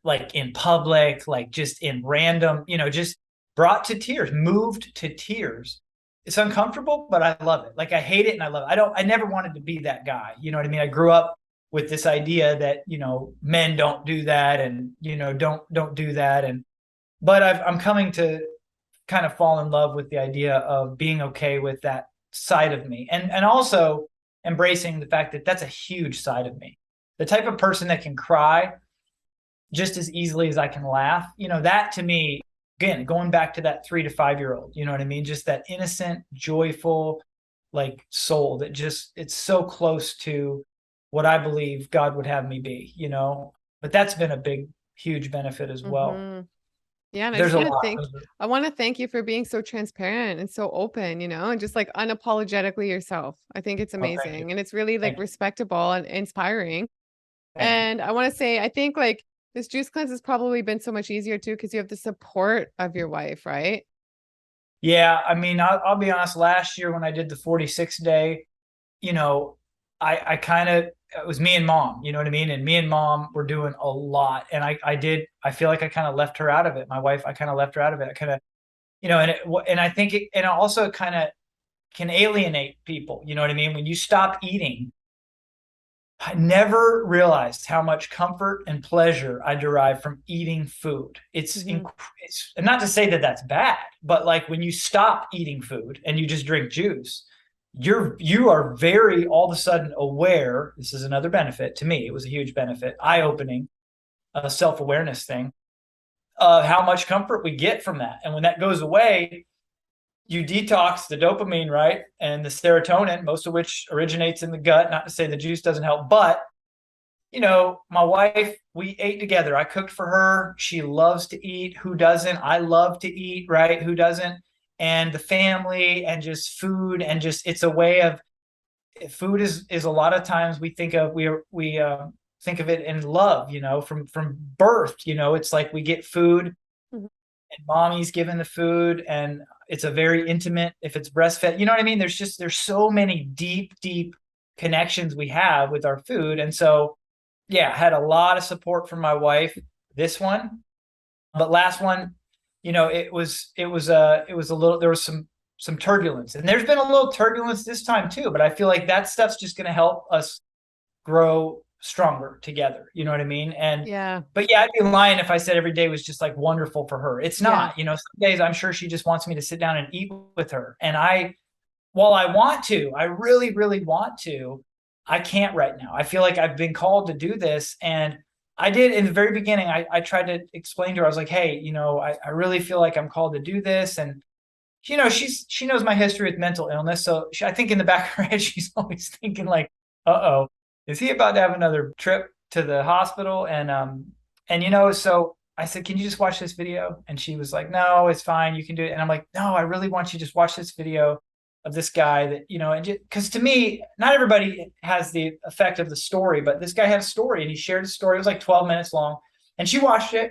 like in public, like just in random, just brought to tears, moved to tears. It's uncomfortable, but I love it. Like I hate it and I love it. I never wanted to be that guy. You know what I mean? I grew up with this idea that, men don't do that, and, don't do that. But I'm coming to kind of fall in love with the idea of being okay with that side of me, and also embracing the fact that that's a huge side of me. The type of person that can cry just as easily as I can laugh. That to me, again, going back to that 3 to 5 year old, you know what I mean? Just that innocent, joyful, like soul that just, it's so close to what I believe God would have me be. But that's been a big, huge benefit as well. Mm-hmm. Yeah, and I There's just a want to lot. thank I want to thank you for being so transparent and so open, and just like unapologetically yourself. I think it's Oh, thank you. amazing and it's really like Thank you. respectable and inspiring. Thank you. And I want to say I think like this juice cleanse has probably been so much easier too because you have the support of your wife, right? Yeah. I mean, I'll be honest, last year when I did the 46 day, you know, I kind of, it was me and mom, you know what I mean? And me and mom were doing a lot. And I feel like I kind of left her out of it. My wife, I kind of left her out of it. I kind of, and I think and it also kind of can alienate people. You know what I mean? When you stop eating, I never realized how much comfort and pleasure I derive from eating food. Hmm. It's and not to say that that's bad, but like when you stop eating food and you just drink juice, you are very all of a sudden aware. This is another benefit to me. It was a huge benefit, eye opening, self awareness thing of how much comfort we get from that. And when that goes away, you detox the dopamine, right? And the serotonin, most of which originates in the gut. Not to say the juice doesn't help, but my wife, we ate together. I cooked for her. She loves to eat. Who doesn't? I love to eat, right? Who doesn't? And the family and just food and just it's a way of food is a lot of times we think of it in love, from birth. It's like we get food Hmm. and mommy's given the food and it's a very intimate if it's breastfed. You know what I mean? There's so many deep connections we have with our food. And so yeah, had a lot of support from my wife. This one, but last one, it was a little there was some turbulence, and there's been a little turbulence this time too. But I feel like that stuff's just going to help us grow stronger together. You know what I mean? And Yeah. but yeah, I'd be lying if I said every day was just like wonderful for her. It's Yeah. not. Some days I'm sure she just wants me to sit down and eat with her, and while I want to, I really, really want to, I can't right now. I feel like I've been called to do this. And I did in the very beginning, I tried to explain to her, I was like, hey, I really feel like I'm called to do this. And, she knows my history with mental illness. So I think in the back of her head, she's always thinking like, uh-oh, is he about to have another trip to the hospital? So I said, can you just watch this video? And she was like, no, it's fine. You can do it. And I'm like, no, I really want you to just watch this video of this guy that and because to me not everybody has the effect of the story, but this guy had a story and he shared his story. It was like 12 minutes long and she watched it,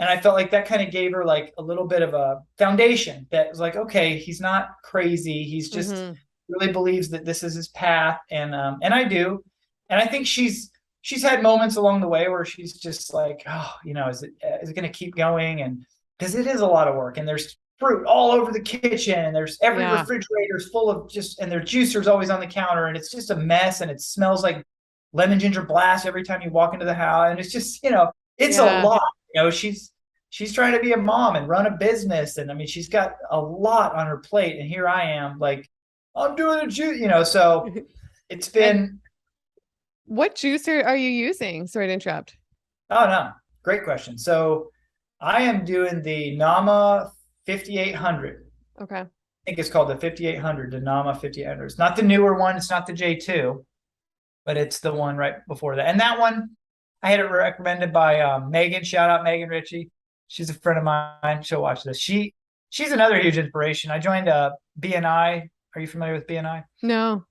and I felt like that kind of gave her like a little bit of a foundation that was like, okay, he's not crazy, he's just Hmm. really believes that this is his path. And I do. And I think she's had moments along the way where she's just like, oh, is it going to keep going? And because it is a lot of work and there's fruit all over the kitchen and there's every Yeah. refrigerator is full of just and their juicer's always on the counter and it's just a mess and it smells like lemon ginger blast every time you walk into the house. And it's just it's a Yeah. lot. She's trying to be a mom and run a business, and I mean she's got a lot on her plate, and here I am like I'm doing a juice, so it's And been. what juicer are you using? Sorry to interrupt. Oh no, great question. So I am doing the Nama 5800. Okay. I think it's called the 5800, the Nama 5800. It's not the newer one. It's not the J2, but it's the one right before that. And that one, I had it recommended by Megan. Shout out Megan Ritchie. She's a friend of mine. She'll watch this. She's another huge inspiration. I joined BNI. Are you familiar with BNI? No.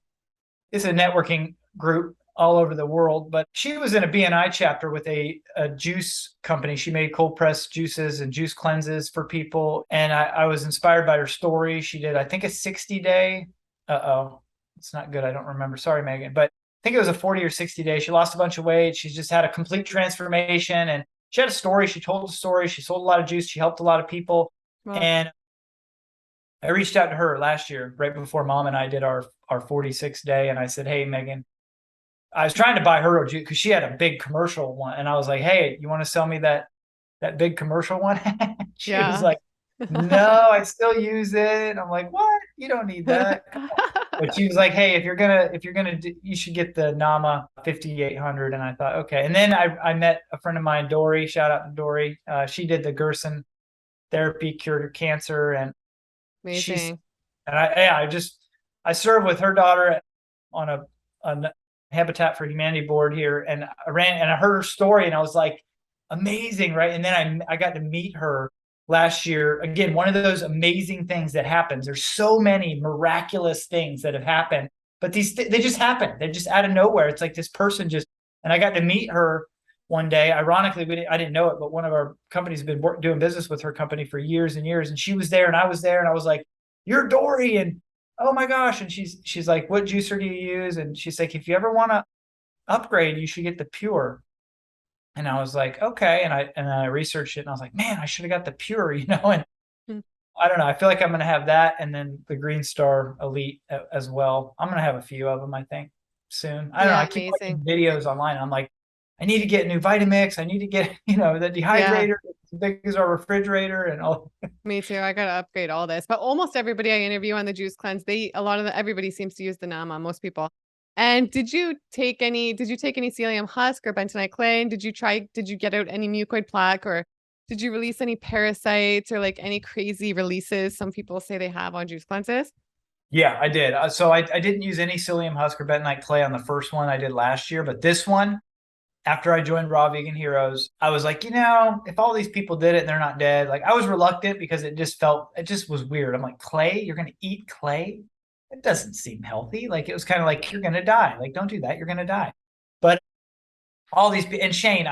It's a networking group all over the world, but she was in a BNI chapter with a juice company. She made cold pressed juices and juice cleanses for people. And I was inspired by her story. She did, I think, a 60-day. Uh-oh, it's not good. I don't remember. Sorry, Megan. But I think it was a 40 or 60 day. She lost a bunch of weight. She's just had a complete transformation. And she had a story. She told a story. She sold a lot of juice. She helped a lot of people. Well, And I reached out to her last year, right before Mom and I did our 46 day. And I said, hey, Megan, I was trying to buy her a juice because she had a big commercial one. And I was like, hey, you want to sell me that big commercial one? She was yeah. like, no, I still use it. And I'm like, what? You don't need that. But she was like, hey, if you're gonna you should get the Nama 5800. And I thought, okay. And then I met a friend of mine, Dory. Shout out to Dory. She did the Gerson therapy, cured her cancer, and she's Amazing. and I serve with her daughter on a Habitat for Humanity board here, and I heard her story, and I was like, amazing, right? And then I got to meet her last year. Again, one of those amazing things that happens. There's so many miraculous things that have happened, but they just happen. They're just out of nowhere. It's like this person just, and I got to meet her one day. Ironically, I didn't know it, but one of our companies has been doing business with her company for years and years, and she was there, and I was there, and I was like, "You're Dory," and oh my gosh. And she's like, what juicer do you use? And she's like, if you ever want to upgrade, you should get the pure. And I was like, okay. And I researched it and I was like, man, I should have got the pure, and Mm. I don't know. I feel like I'm going to have that. And then the Green Star Elite as well. I'm going to have a few of them, I think. soon. I don't know. Yeah, I keep watching amazing. videos online. I'm like, I need to get new Vitamix. I need to get, the Yeah, dehydrator as big as our refrigerator and all. me too. I gotta upgrade all this. But almost everybody I interview on the juice cleanse, everybody seems to use the Nama, most people. And did you take any psyllium husk or bentonite clay? And did you get out any mucoid plaque, or did you release any parasites or like any crazy releases some people say they have on juice cleanses? Yeah, I did. So I didn't use any psyllium husk or bentonite clay on the first one I did last year, but this one, after I joined Raw Vegan Heroes, I was like, if all these people did it and they're not dead, like I was reluctant because it just was weird. I'm like, clay? You're going to eat clay? It doesn't seem healthy. Like it was kind of like, you're going to die. Like, don't do that. You're going to die. But all these, and Shane,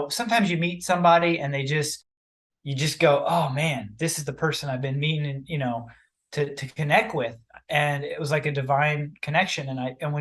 sometimes you meet somebody and you just go, oh man, this is the person I've been meaning, to connect with. And it was like a divine connection. And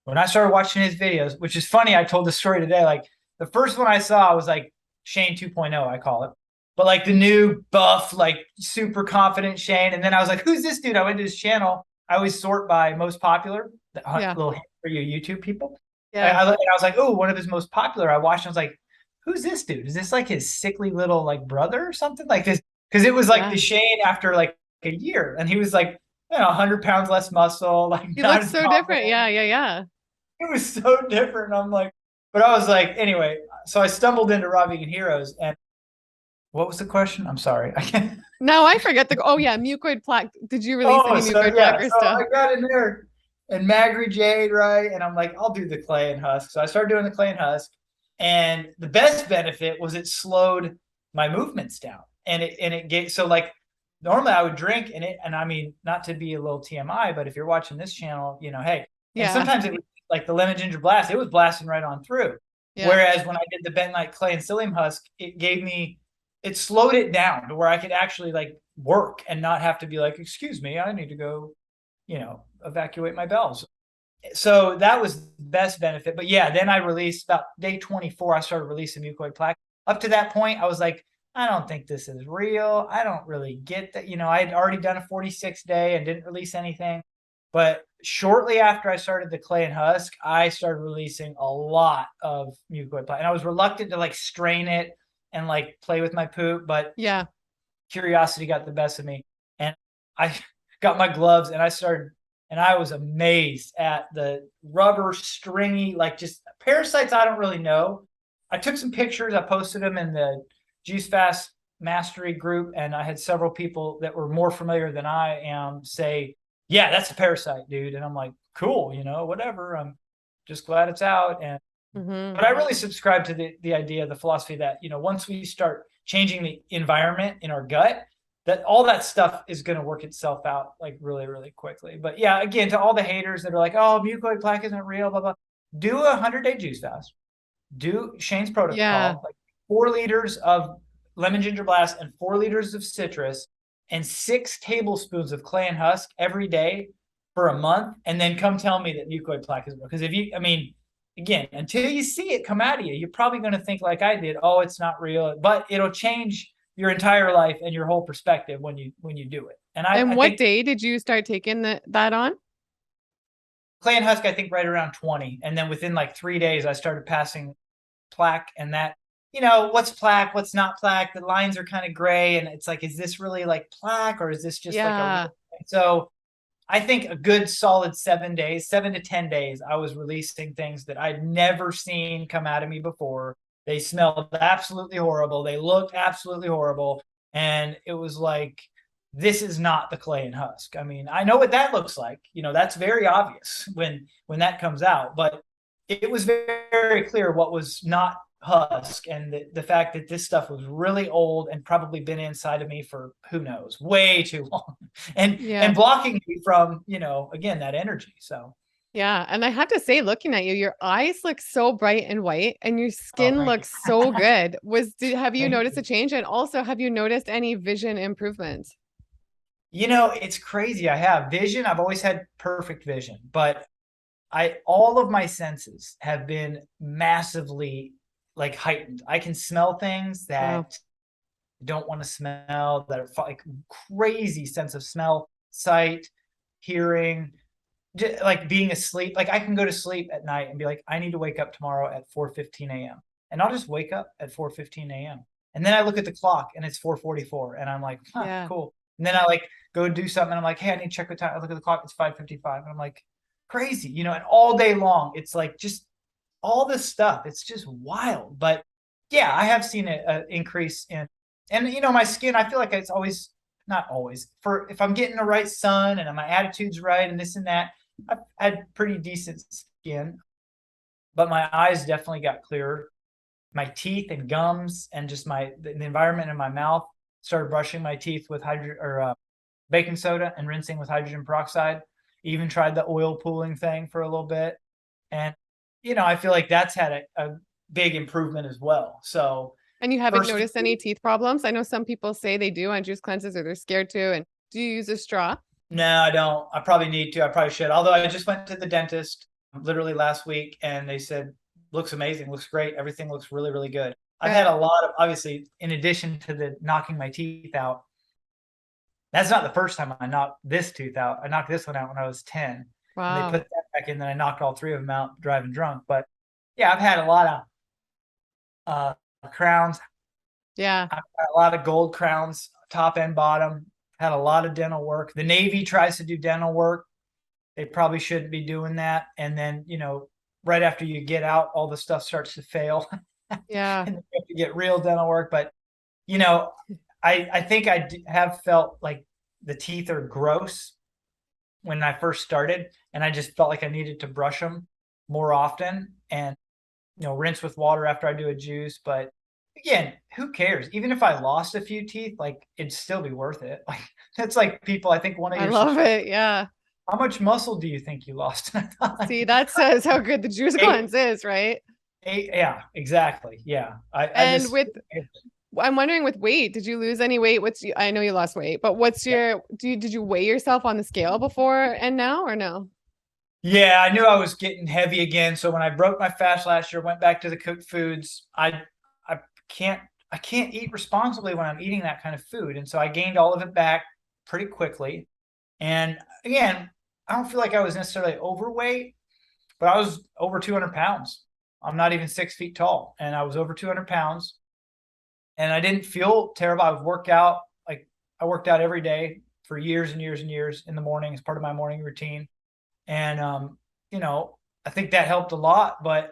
when I started watching his videos, which is funny, I told the story today. Like the first one I saw was like Shane 2.0, I call it. But like the new buff, like super confident Shane. And then I was like, who's this dude? I went to his channel. I always sort by most popular, the Yeah, little hint for you YouTube people. yeah, And I was like, oh, one of his most popular. I watched and I was like, who's this dude? Is this like his sickly little like brother or something like this? Because it was like yeah. the Shane after like a year. And he was like, 100 pounds less muscle, like He not looks as so different. confident. Yeah, yeah, yeah. It was so different. I'm like, but I was like, anyway, so I stumbled into Raw Vegan Heroes. And what was the question? I'm sorry. I can't. No, I forget oh yeah, mucoid plaque. Did you release Oh, any so mucoid plaque yeah. or So stuff? I got in there and Magri Jade, right? And I'm like, I'll do the clay and husk. So I started doing the clay and husk. And the best benefit was it slowed my movements down. And it gave so like normally I would drink and I mean, not to be a little TMI, but if you're watching this channel, hey, and Yeah, sometimes it was like the lemon ginger blast, it was blasting right on through. yeah. Whereas when I did the bentonite clay and psyllium husk, it slowed it down to where I could actually like work and not have to be like, excuse me, I need to go, evacuate my bells. So that was the best benefit. But yeah, then I released about day 24, I started releasing mucoid plaque. Up to that point, I was like, I don't think this is real. I don't really get that. I had already done a 46 day and didn't release anything. But shortly after I started the clay and husk, I started releasing a lot of mucoid plaque. And I was reluctant to like strain it and like play with my poop, but Yeah. curiosity got the best of me. And I got my gloves and I was amazed at the rubber, stringy, like just parasites I don't really know. I took some pictures, I posted them in the Juice Fast Mastery group, and I had several people that were more familiar than I am say, yeah, that's a parasite, dude. And I'm like, cool, whatever. I'm just glad it's out. And Mm-hmm. but I really subscribe to the idea, the philosophy that, once we start changing the environment in our gut, that all that stuff is going to work itself out like really, really quickly. But yeah, again, to all the haters that are like, oh, mucoid plaque isn't real, blah, blah, do a 100-day juice fast. Do Shane's Yeah. protocol, like 4 liters of lemon ginger blast and 4 liters of citrus and 6 tablespoons of clay and husk every day for a month. And then come tell me that mucoid plaque is real. Because again, until you see it come out of you, you're probably going to think like I did, oh, it's not real, but it'll change your entire life and your whole perspective when you do it. And I And what think day did you start taking that on? clay and husk, I think right around 20. And then within like 3 days, I started passing plaque, and that, what's plaque, what's not plaque. The lines are kind of gray. And it's like, is this really like plaque or is this just like a real Yeah. thing? So I think a good solid 7 days, 7 to 10 days, I was releasing things that I'd never seen come out of me before. They smelled absolutely horrible. They looked absolutely horrible. And it was like, this is not the clay and husk. I mean, I know what that looks like. That's very obvious when that comes out. But it was very clear what was not husk, and the fact that this stuff was really old and probably been inside of me for who knows, way too long, and Yeah. blocking me from again that energy. So Yeah. And I have to say, looking at you, your eyes look so bright and white and your oh, skin thank you. looks so good. Have you Thank noticed a you. change? And also, have you noticed any vision improvements? It's crazy. I have vision. I've always had perfect vision, but all of my senses have been massively like heightened. I can smell things Wow. that don't want to smell, that are like crazy sense of smell, sight, hearing. like being asleep. Like I can go to sleep at night and be like, I need to wake up tomorrow at 4:15 a.m. And I'll just wake up at 4:15 a.m. And then I look at the clock and it's 4:44 and I'm like, huh, Yeah. cool. And then I like go do something and I'm like, hey, I need to check the time. I look at the clock, it's 5:55. And I'm like, crazy, and all day long, it's like just all this stuff. It's just wild. But yeah, I have seen an increase in, and my skin, I feel like it's always, not always, for if I'm getting the right sun and my attitude's right and this and that, I've had pretty decent skin, but my eyes definitely got clearer. My teeth and gums and just the environment in my mouth, started brushing my teeth with baking soda and rinsing with hydrogen peroxide. Even tried the oil pooling thing for a little bit. And, I feel like that's had a big improvement as well. So And you haven't first, noticed any teeth problems? I know some people say they do on juice cleanses or they're scared to. And do you use a straw? no, I don't. I probably need to. I probably should. Although I just went to the dentist literally last week and they said, looks amazing, looks great. Everything looks really, really good. I've Good. had a lot of, obviously, in addition to the knocking my teeth out, that's not the first time I knocked this tooth out. I knocked this one out when I was 10 and they Wow. put that back in. Then I knocked all three of them out driving drunk. But yeah, I've had a lot of crowns. Yeah. I've got a lot of gold crowns, top and bottom. Had a lot of dental work. The Navy tries to do dental work. They probably shouldn't be doing that. And then, right after you get out, all the stuff starts to fail. Yeah. And you have to get real dental work. But, you know, I think have felt like the teeth are gross when I first started. And I just felt like I needed to brush them more often and, rinse with water after I do a juice. But again, who cares? Even if I lost a few teeth, like it'd still be worth it. Like that's like people, I think one of I your love subscribers, it. Yeah. how much muscle do you think you lost? See, that says how good the juice eight, cleanse is, right? yeah, exactly. Yeah. I And just, with I'm wondering with weight, did you lose any weight? I know you lost weight, but what's yeah. your did you weigh yourself on the scale before and now or no? Yeah, I knew I was getting heavy again. So when I broke my fast last year, went back to the cooked foods, I can't I can't eat responsibly when I'm eating that kind of food. And so I gained all of it back pretty quickly. And again, I don't feel like I was necessarily overweight, but I was over 200 pounds. I'm not even 6 feet tall, and I was over 200 pounds. And I didn't feel terrible. I would work out, like I worked out every day for years and years and years in the morning as part of my morning routine. And you know, I think that helped a lot. But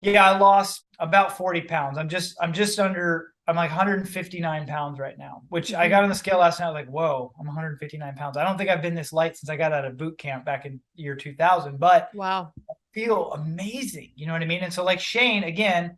yeah, I lost about 40 pounds. I'm just under, I'm like 159 pounds right now, which I Mhm. got on the scale last night. I was like, whoa, I'm 159 pounds. I don't think I've been this light since I got out of boot camp back in year 2000, but Wow. I feel amazing. You know what I mean? And so like Shane, again,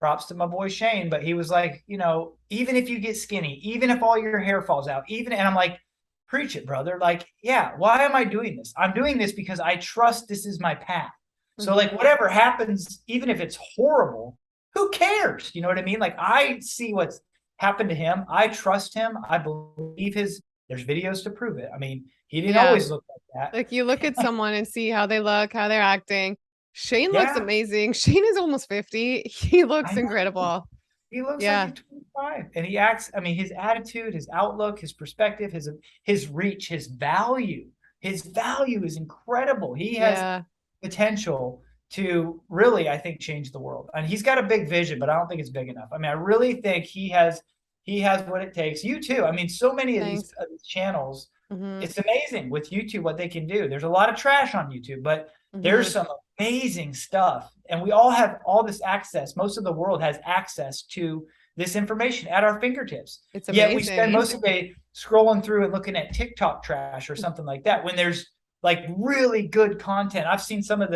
props to my boy Shane, but he was like, even if you get skinny, even if all your hair falls out, and I'm like, preach it, brother. Like, yeah, why am I doing this? I'm doing this because I trust this is my path. So Mhm. like whatever happens, even if it's horrible, who cares? You know what I mean? Like I see what's happened to him. I trust him. I believe there's videos to prove it. I mean, he didn't Yeah. always look like Like you look that. at someone and see how they look, how they're acting. Shane looks Yeah, amazing. Shane is almost 50. He looks I know. incredible. He looks like Yeah. he's 25 and he acts, I mean, his attitude, his outlook, his perspective, his reach, his value is incredible. He has Yeah. potential to really, I think, change the world. And he's got a big vision, but I don't think it's big enough. I mean, I really think he has what it takes. You too. I mean, so many Thanks. of these channels, Mhm. it's amazing with YouTube what they can do. There's a lot of trash on YouTube, but there's Mhm. some amazing stuff. And we all have all this access. Most of the world has access to this information at our fingertips. It's Yet we spend amazing. most of the day scrolling through and looking at TikTok trash or something like that when there's like really good content. I've seen some of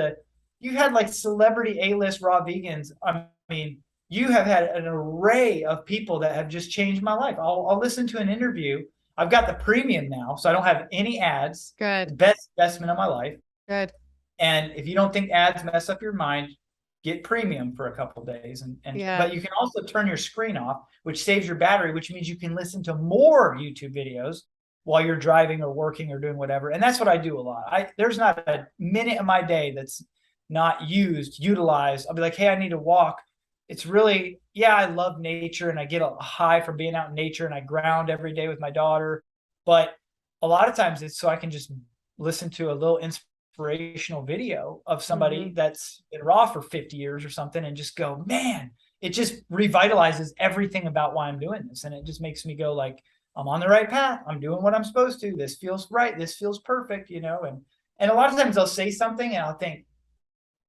you had like celebrity A-list raw vegans. I mean, you have had an array of people that have just changed my life. I'll listen to an interview. I've got the premium now, so I don't have any ads. Good. The best investment of my life. Good. And if you don't think ads mess up your mind, get premium for a couple of days. Yeah. But you can also turn your screen off, which saves your battery, which means you can listen to more YouTube videos while you're driving or working or doing whatever. And that's what I do a lot. There's not a minute of my day that's not utilized. I'll be like, hey, I need to walk. It's really, yeah, I love nature and I get a high from being out in nature and I ground every day with my daughter. But a lot of times it's so I can just listen to a little inspirational video of Mm-hmm. somebody that's been raw for 50 years or something and just go, man, it just revitalizes everything about why I'm doing this. And it just makes me go like, I'm on the right path. I'm doing what I'm supposed to. This feels right. This feels perfect, and a lot of times they'll say something and I'll think,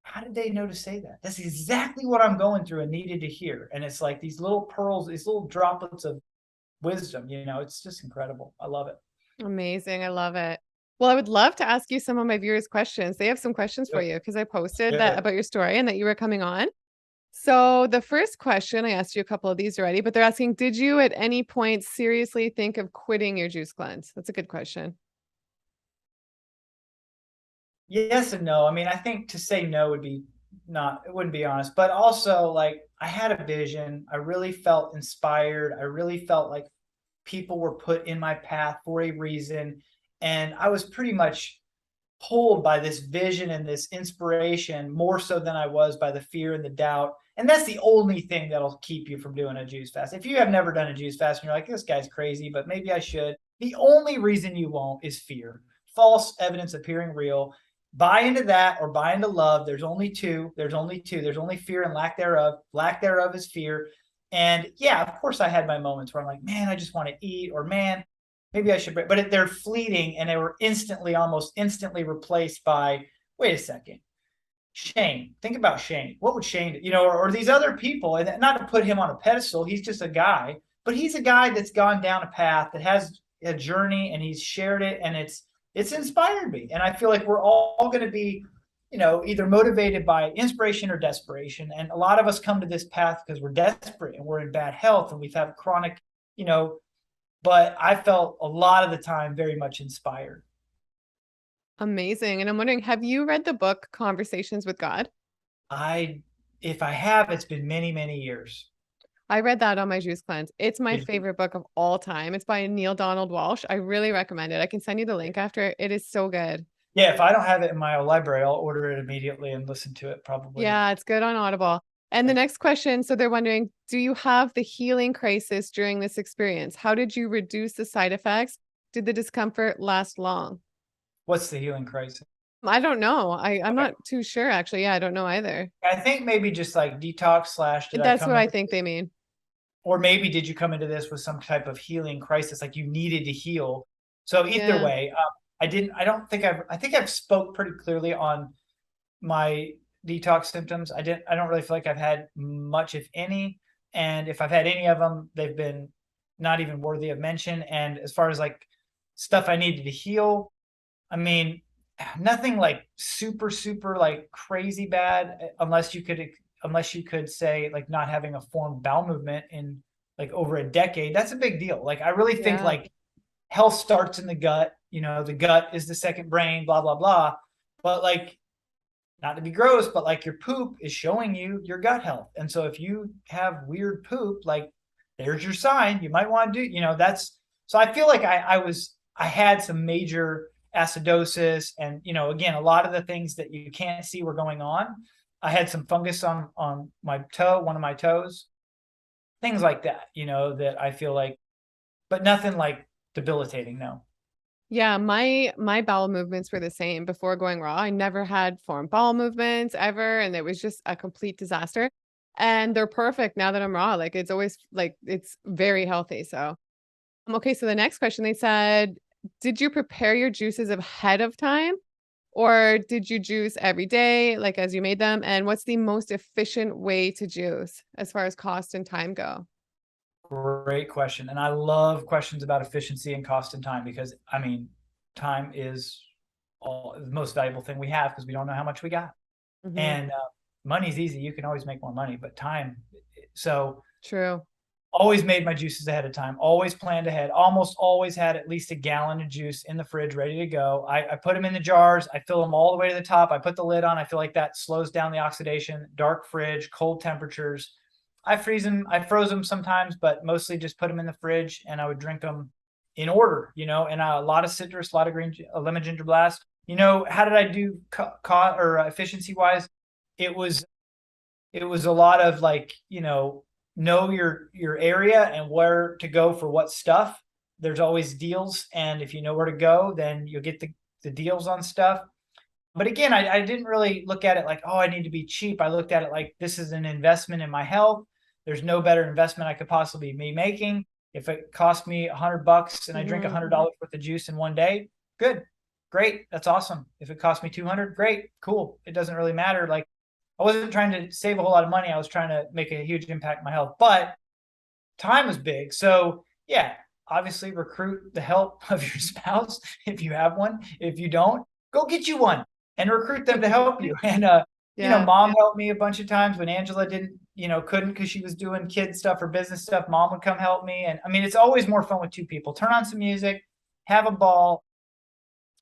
how did they know to say that? That's exactly what I'm going through and needed to hear. And it's like these little pearls, these little droplets of wisdom, it's just incredible. I love it. Amazing. I love it. Well, I would love to ask you some of my viewers' questions. They have some questions for Good. you because I posted that Good. about your story and that you were coming on. So the first question, I asked you a couple of these already, but they're asking, did you at any point seriously think of quitting your juice cleanse? That's a good question. Yes and no. I mean, I think to say no would be not, it wouldn't be honest, but also like I had a vision. I really felt inspired. I really felt like people were put in my path for a reason. And I was pretty much pulled by this vision and this inspiration more so than I was by the fear and the doubt. And that's the only thing that'll keep you from doing a juice fast. If you have never done a juice fast and you're like, this guy's crazy, but maybe I should, the only reason you won't is fear. False evidence appearing real. Buy into that or buy into love. There's only two. There's only two. There's only fear and lack thereof. Lack thereof is fear. And yeah, of course, I had my moments where I'm like, man, I just want to eat, or man, maybe I should, but they're fleeting and they were almost instantly replaced by, wait a second, Shane. Think about Shane. What would Shane, or these other people, and not to put him on a pedestal, he's just a guy, but he's a guy that's gone down a path that has a journey and he's shared it and it's inspired me. And I feel like we're all going to be, either motivated by inspiration or desperation. And a lot of us come to this path because we're desperate and we're in bad health and we've had chronic, but I felt a lot of the time very much inspired. Amazing. And I'm wondering, have you read the book Conversations with God? I, if I have, it's been many, many years. I read that on my juice cleanse. It's my Did you? favorite book of all time. It's by Neil Donald Walsh. I really recommend it. I can send you the link after. It is so good. Yeah, if I don't have it in my library, I'll order it immediately and listen to it probably. Yeah, it's good on Audible. And the next question, so they're wondering, do you have the healing crisis during this experience? How did you reduce the side effects? Did the discomfort last long? What's the healing crisis? I don't know. I'm Okay. not too sure actually. Yeah, I don't know either. I think maybe just like detox slash did I That's come what I into, think they mean. or maybe did you come into this with some type of healing crisis, like you needed to heal? So either Yeah. way, I don't think I think I've spoke pretty clearly on my detox symptoms. I don't really feel like I've had much, if any. And if I've had any of them, they've been not even worthy of mention. And as far as like stuff I needed to heal, I mean, nothing like super, super like crazy bad, unless you could say like not having a formed bowel movement in like over a decade. That's a big deal. Like I really think Yeah. like health starts in the gut. The gut is the second brain, blah, blah, blah. But like not to be gross, but like your poop is showing you your gut health. And so if you have weird poop, like there's your sign. You might want to do, that's so I feel like I had some major acidosis and again, a lot of the things that you can't see were going on. I had some fungus on my toe, one of my toes, things like that, that I feel like, but nothing like debilitating, no. Yeah, my bowel movements were the same before going raw. I never had formed bowel movements ever, and it was just a complete disaster. And they're perfect now that I'm raw. Like it's always like it's very healthy. So okay, so the next question they said, did you prepare your juices ahead of time or did you juice every day like as you made them? And what's the most efficient way to juice as far as cost and time go? Great question. And I love questions about efficiency and cost and time because, I mean, time is the most valuable thing we have because we don't know how much we got. Hmm. And money's easy. You can always make more money, but time. So True. always made my juices ahead of time, always planned ahead, almost always had at least a gallon of juice in the fridge ready to go. I put them in the jars. I fill them all the way to the top. I put the lid on. I feel like that slows down the oxidation. Dark fridge, cold temperatures. I freeze them. I froze them sometimes, but mostly just put them in the fridge and I would drink them in order, and a lot of citrus, a lot of green, lemon ginger blast. How did I do efficiency wise? It was it was a lot of like, know your area and where to go for what stuff. There's always deals, and if you know where to go, then you'll get the deals on stuff. but again, I didn't really look at it like, oh, I need to be cheap. I looked at it like this is an investment in my health. There's no better investment I could possibly be making. If it cost me $100 and I drink $100 worth of juice in one day, good, great, that's awesome. If it cost me 200, great, cool. It doesn't really matter. Like I wasn't trying to save a whole lot of money. I was trying to make a huge impact on my health, but time was big. So yeah, obviously recruit the help of your spouse if you have one. If you don't, go get you one and recruit them to help you. And Yeah. mom helped me a bunch of times when Angela didn't, couldn't because she was doing kid stuff or business stuff. Mom would come help me. And I mean, it's always more fun with two people. Turn on some music, have a ball.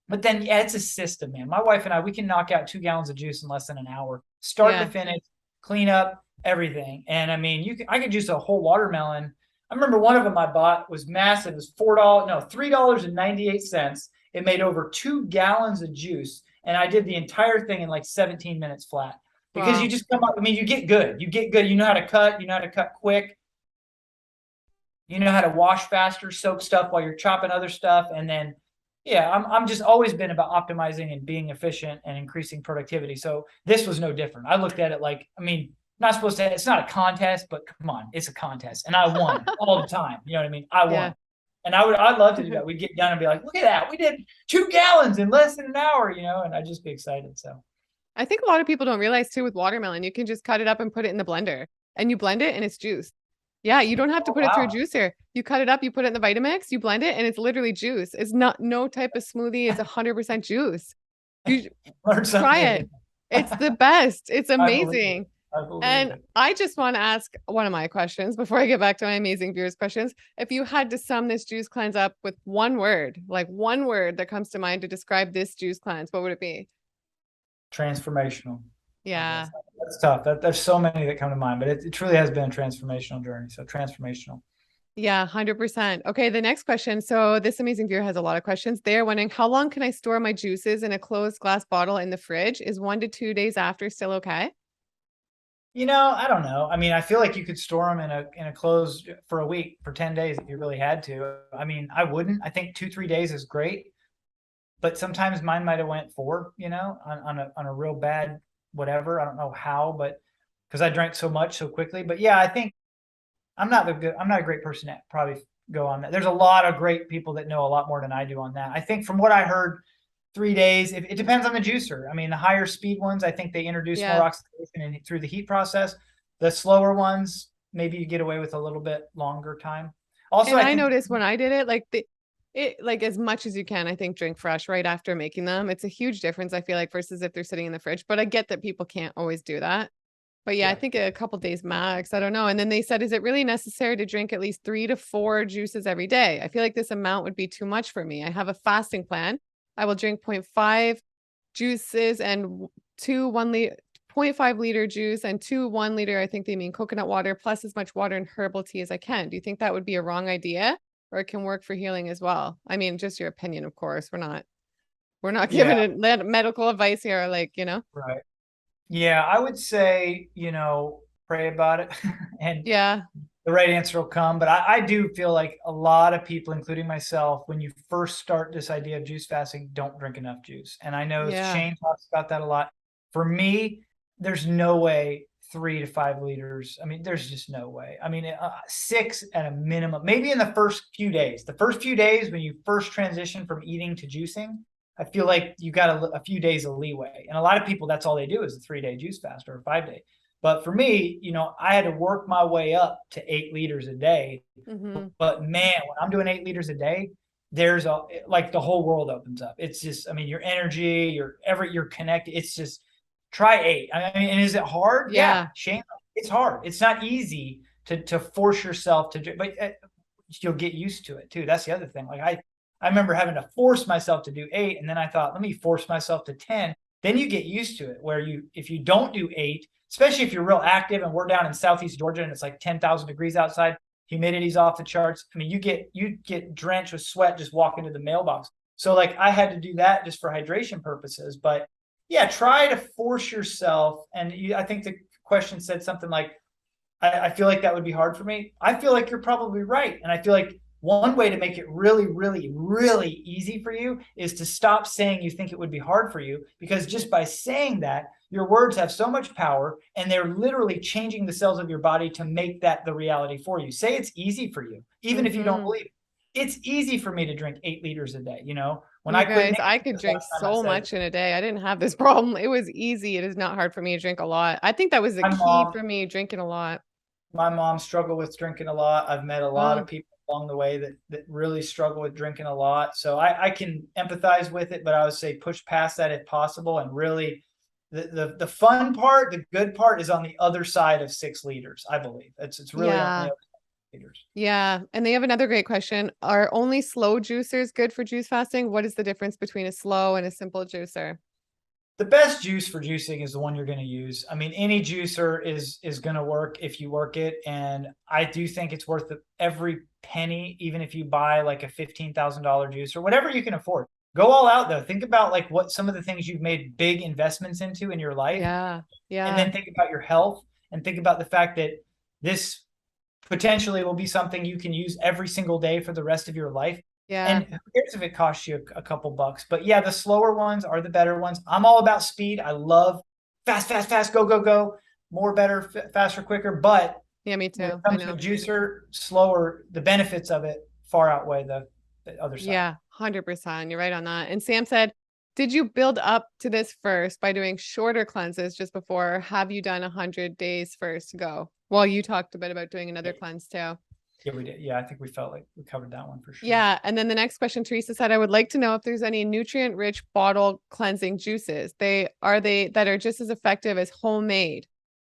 But then, yeah, it's a system, man. My wife and I, we can knock out 2 gallons of juice in less than an hour, start to Yeah. finish, clean up everything. And I mean, I could juice a whole watermelon. I remember one of them I bought was massive. It was $4, no, $3.98. It made over 2 gallons of juice. And I did the entire thing in like 17 minutes flat because you Wow. just come up. I mean, you get good. You get good. You know how to cut. You know how to cut quick. You know how to wash faster, soak stuff while you're chopping other stuff. And then, yeah, I'm just always been about optimizing and being efficient and increasing productivity. So this was no different. I looked at it like, I mean, not supposed to, it's not a contest, but come on, it's a contest. And I won all the time. You know what I mean? I Yeah. won. And I'd love to do that. We'd get done and be like, look at that. We did 2 gallons in less than an hour, and I'd just be excited. So I think a lot of people don't realize too with watermelon, you can just cut it up and put it in the blender and you blend it and it's juice. Yeah, you don't have to oh, put it through a wow. juicer. You cut it up, you put it in the Vitamix, you blend it, and it's literally juice. It's not no type of smoothie. It's 100% juice. You Learn try something it. new. It's the best. It's I believe it. amazing. I believe And it. I just want to ask one of my questions before I get back to my amazing viewers' questions. If you had to sum this juice cleanse up with one word, like one word that comes to mind to describe this juice cleanse, what would it be? Transformational. I Yeah. guess that's tough. There's so many that come to mind, but it truly has been a transformational journey. So transformational. Yeah, 100%. Okay, the next question. So this amazing viewer has a lot of questions. They're wondering, how long can I store my juices in a closed glass bottle in the fridge? Is 1 to 2 days after still okay? I don't know. I mean, I feel like you could store them in a closed for a week, for 10 days if you really had to. I mean, I wouldn't. I think 2, 3 days is great, but sometimes mine might have went 4, on a real bad whatever. I don't know how, but because I drank so much so quickly. But yeah, I think I'm not a great person to probably go on that. There's a lot of great people that know a lot more than I do on that. I think from what I heard, 3 days. It depends on the juicer. I mean, the higher speed ones, I think they introduce more Yeah. oxidation through the heat process. The slower ones, maybe you get away with a little bit longer time. Also, And I I think noticed when I did it, like as much as you can, I think drink fresh right after making them. It's a huge difference, I feel like, versus if they're sitting in the fridge. But I get that people can't always do that. But yeah, I yeah, think a couple days max. I don't know. And then they said, is it really necessary to drink at least 3 to 4 juices every day? I feel like this amount would be too much for me. I have a fasting plan. I will drink zero point 0.5 juices and two 1 liter, zero point 0.5 liter juice and two 1 liter. I think they mean coconut water plus as much water and herbal tea as I can. Do you think that would be a wrong idea or it can work for healing as well? I mean, just your opinion, of course. We're not yeah, giving it medical advice here, right. Yeah, I would say, pray about it and Yeah, the right answer will come. But I do feel like a lot of people, including myself, when you first start this idea of juice fasting, don't drink enough juice. And I know yeah, Shane talks about that a lot. For me, there's no way 3 to 5 liters. I mean, there's just no way. I mean, 6 at a minimum, maybe in the first few days. The first few days when you first transition from eating to juicing, I feel like you got a few days of leeway. And a lot of people, that's all they do is a 3 day juice fast or a 5 day. But for me, I had to work my way up to 8 liters a day. hmm, But man, when I'm doing 8 liters a day, there's like the whole world opens up. It's just, I mean, your energy, you're connected. It's just try 8. I mean, and is it hard? Yeah, yeah. Shane, it's hard. It's not easy to force yourself to do, but you'll get used to it too. That's the other thing. Like I remember having to force myself to do 8, and then I thought, let me force myself to 10. Then you get used to it, where if you don't do 8, especially if you're real active, and we're down in Southeast Georgia and it's like 10,000 degrees outside, humidity's off the charts. I mean, you get drenched with sweat just walking to the mailbox. So like I had to do that just for hydration purposes. But yeah, try to force yourself. And I think the question said something like, I feel like that would be hard for me. I feel like you're probably right. And I feel like One way to make it really, really, really easy for you is to stop saying you think it would be hard for you, because just by saying that, your words have so much power and they're literally changing the cells of your body to make that the reality for you. Say it's easy for you, even if you don't Mm-hmm. believe it. It's easy for me to drink 8 liters a day. When You I quit guys, I nicotine could the drink last time, I so said, much in a day. I didn't have this problem. It was easy. It is not hard for me to drink a lot. I think that was the my key mom, for me, drinking a lot. my mom struggled with drinking a lot. I've met a lot of Oh, people along the way that really struggle with drinking a lot. So I can empathize with it, but I would say push past that if possible. And really, the fun part, the good part is on the other side of 6 liters, I believe. It's really on the yeah. other side of liters. Yeah. And they have another great question. Are only slow juicers good for juice fasting? What is the difference between a slow and a simple juicer? The best juice for juicing is the one you're going to use. I mean, any juicer is going to work if you work it, and I do think it's worth every penny, even if you buy like a $15,000 juicer, whatever you can afford. Go all out though. Think about like what some of the things you've made big investments into in your life, Yeah. and Yeah. then think about your health, and think about the fact that this potentially will be something you can use every single day for the rest of your life. And Yeah. who cares if it costs you a couple bucks? But yeah, the slower ones are the better ones. I'm all about speed. I love fast, fast, fast, go, go, go, more, better, faster, quicker. But Yeah, me when it too. I comes to a know. juicer, slower, the benefits of it far outweigh the other side. Yeah, 100%. You're right on that. And Sam said, did you build up to this first by doing shorter cleanses just before? Or have you done 100 days first to go? Well, you talked a bit about doing another cleanse too. Yeah, we did. Yeah, I think we felt like we covered that one for sure. Yeah. And then the next question, Teresa said, I would like to know if there's any nutrient rich bottle cleansing juices. They that are just as effective as homemade.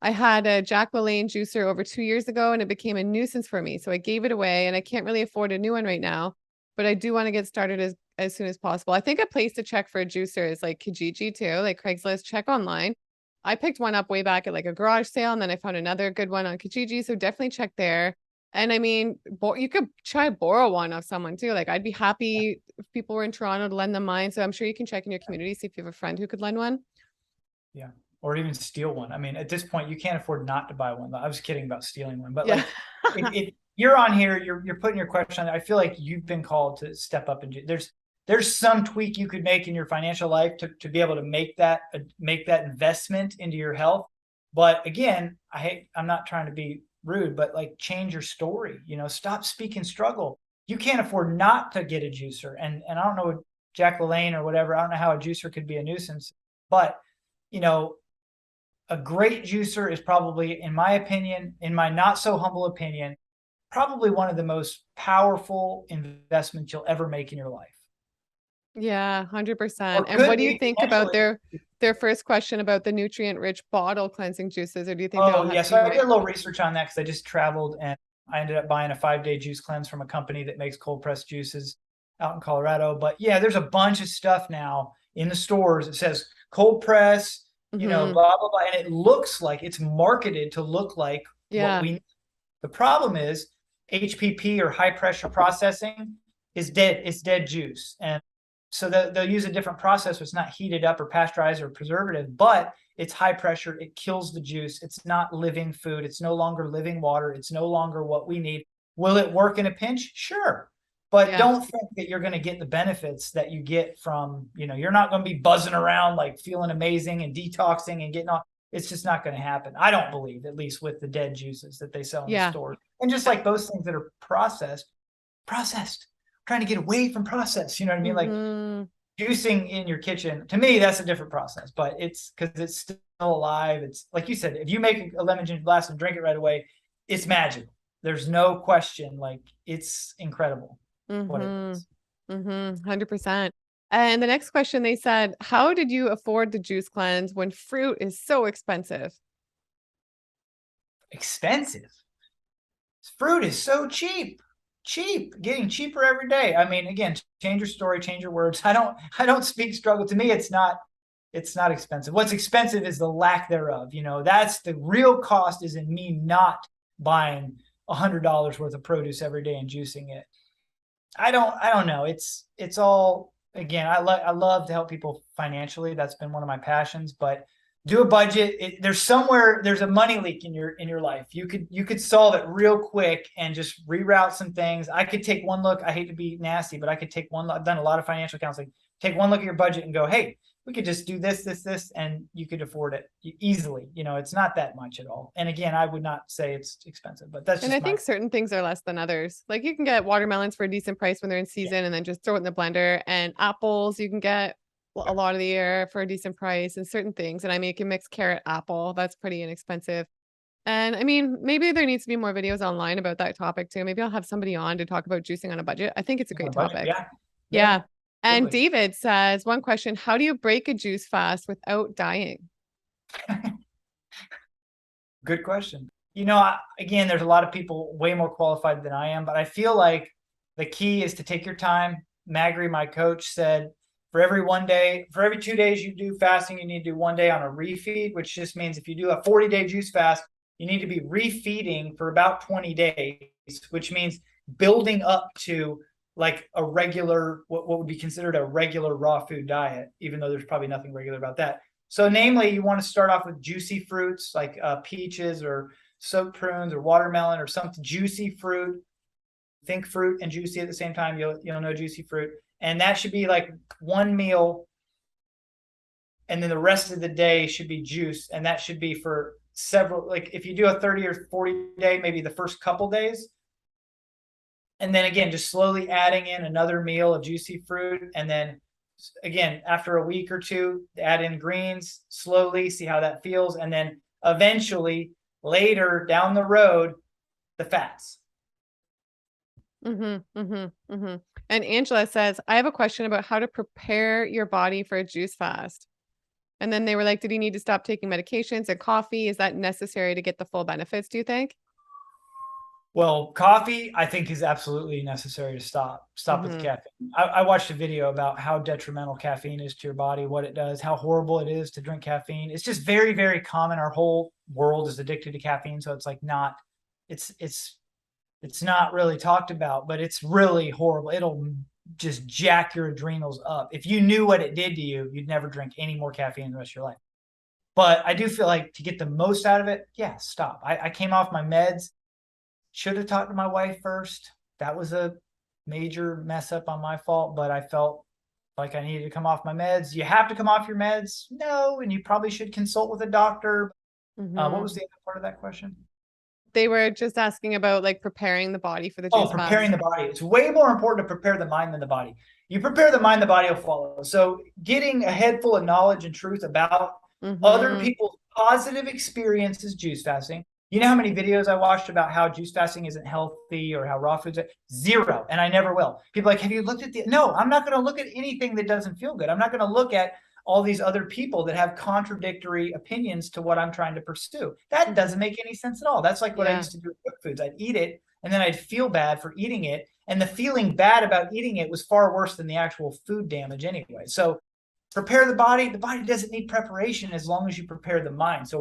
I had a Jack LaLanne juicer over 2 years ago and it became a nuisance for me. So I gave it away and I can't really afford a new one right now, but I do want to get started as soon as possible. I think a place to check for a juicer is like Kijiji too, like Craigslist, check online. I picked one up way back at like a garage sale and then I found another good one on Kijiji. So definitely check there. And I mean, you could try borrow one of someone too. Like I'd be happy if people were in Toronto to lend them mine. So I'm sure you can check in your community, see if you have a friend who could lend one. Yeah. Or even steal one. I mean, at this point, you can't afford not to buy one. I was kidding about stealing one, but Yeah. like, if you're on here, you're putting your question on. I feel like you've been called to step up, and there's some tweak you could make in your financial life to be able to make that investment into your health. But again, I'm not trying to be rude, but like change your story. Stop speaking struggle. You can't afford not to get a juicer, and I don't know Jack LaLanne or whatever. I don't know how a juicer could be a nuisance, but you know a great juicer is probably, in my opinion, in my not so humble opinion, probably one of the most powerful investments you'll ever make in your life. Yeah, 100%. Or And what could do you be think about potentially. their first question about the nutrient rich bottle cleansing juices, or do you think they all Oh, have yeah. to So be I did right? a little research on that because I just traveled and I ended up buying a 5-day juice cleanse from a company that makes cold pressed juices out in Colorado. But yeah, there's a bunch of stuff now in the stores. It says cold press, Mm-hmm. blah, blah, blah. And it looks like it's marketed to look like what Yeah. the problem is HPP, or high pressure processing, is dead. It's dead juice. And so they'll use a different process. It's not heated up or pasteurized or preservative, but it's high pressure. It kills the juice. It's not living food. It's no longer living water. It's no longer what we need. Will it work in a pinch? Sure. But Yeah. don't think that you're going to get the benefits that you get from, you're not going to be buzzing around like feeling amazing and detoxing and getting off. It's just not going to happen. I don't believe, at least with the dead juices that they sell in the Yeah. stores. And just like those things that are processed, trying to get away from process. You know what I mean? Like Mm-hmm. juicing in your kitchen, to me, that's a different process, but it's because it's still alive. It's like you said, if you make a lemon ginger glass and drink it right away, it's magical. There's no question. Like it's incredible what it Mm-hmm. is. Mm-hmm. 100%. And the next question they said, how did you afford the juice cleanse when fruit is so expensive? Expensive. Fruit is so cheap, getting cheaper every day. I mean, again, change your story, change your words. I don't speak struggle. To me, it's not expensive. What's expensive is the lack thereof. That's the real cost, is in me not buying $100 worth of produce every day and juicing it. I don't know. It's all, again, I love to help people financially. That's been one of my passions, but Do a budget. There's a money leak in your life. You could solve it real quick and just reroute some things. I could take one look. I hate to be nasty, but I could take one look. I've done a lot of financial counseling. Take one look at your budget and go, hey, we could just do this, and you could afford it easily. It's not that much at all. And again, I would not say it's expensive, but that's And I just my. think certain things are less than others. Like you can get watermelons for a decent price when they're in Yeah. season and then just throw it in the blender. And apples you can get a lot of the year for a decent price and certain things. And I make a mixed carrot apple. That's pretty inexpensive. And I mean, maybe there needs to be more videos online about that topic too. Maybe I'll have somebody on to talk about juicing on a budget. I think it's a On great a budget. topic. Yeah. Yeah. Yeah. And Absolutely. David says, one question, how do you break a juice fast without dying? Good question. Again, there's a lot of people way more qualified than I am, but I feel like the key is to take your time. Magri, my coach, said for every 2 days you do fasting, you need to do 1 day on a refeed, which just means if you do a 40-day juice fast, you need to be refeeding for about 20 days, which means building up to like a regular, what would be considered a regular raw food diet, even though there's probably nothing regular about that. So namely, you want to start off with juicy fruits like peaches or soaked prunes or watermelon or something juicy fruit. Think fruit and juicy at the same time. You'll know juicy fruit, and that should be like one meal, and then the rest of the day should be juice, and that should be for several. Like if you do a 30 or 40 day, maybe the first couple days, and then again just slowly adding in another meal of juicy fruit, and then again after a week or two add in greens slowly, see how that feels, and then eventually later down the road the fats. And Angela says, I have a question about how to prepare your body for a juice fast. And then they were like, did he need to stop taking medications and coffee? Is that necessary to get the full benefits, do you think? Well, coffee, I think, is absolutely necessary to stop with Mm-hmm. caffeine. I watched a video about how detrimental caffeine is to your body, what it does, how horrible it is to drink caffeine. It's just very, very common. Our whole world is addicted to caffeine, so it's like not, it's not really talked about, but it's really horrible. It'll just jack your adrenals up. If you knew what it did to you, you'd never drink any more caffeine the rest of your life. But I do feel like to get the most out of it, yeah, stop. I came off my meds. Should have talked to my wife first. That was a major mess up on my fault, but I felt like I needed to come off my meds. You have to come off your meds? No, and you probably should consult with a doctor. What was Mm-hmm. the other part of that question? They were just asking about like preparing the body for the Oh, juice preparing fast. the body. It's way more important to prepare the mind than the body. You prepare the mind, the body will follow. So getting a head full of knowledge and truth about other Mm-hmm. people's positive experiences juice fasting. You know how many videos I watched about how juice fasting isn't healthy or how raw foods are? Zero. And I never will. People are like, have you looked at the, no, I'm not going to look at anything that doesn't feel good. I'm not going to look at all these other people that have contradictory opinions to what I'm trying to pursue. That doesn't Mm-hmm. make any sense at all. That's like what I Yeah. used to do with cooked foods. I'd eat it and then I'd feel bad for eating it. And the feeling bad about eating it was far worse than the actual food damage anyway. So prepare the body. The body doesn't need preparation as long as you prepare the mind. So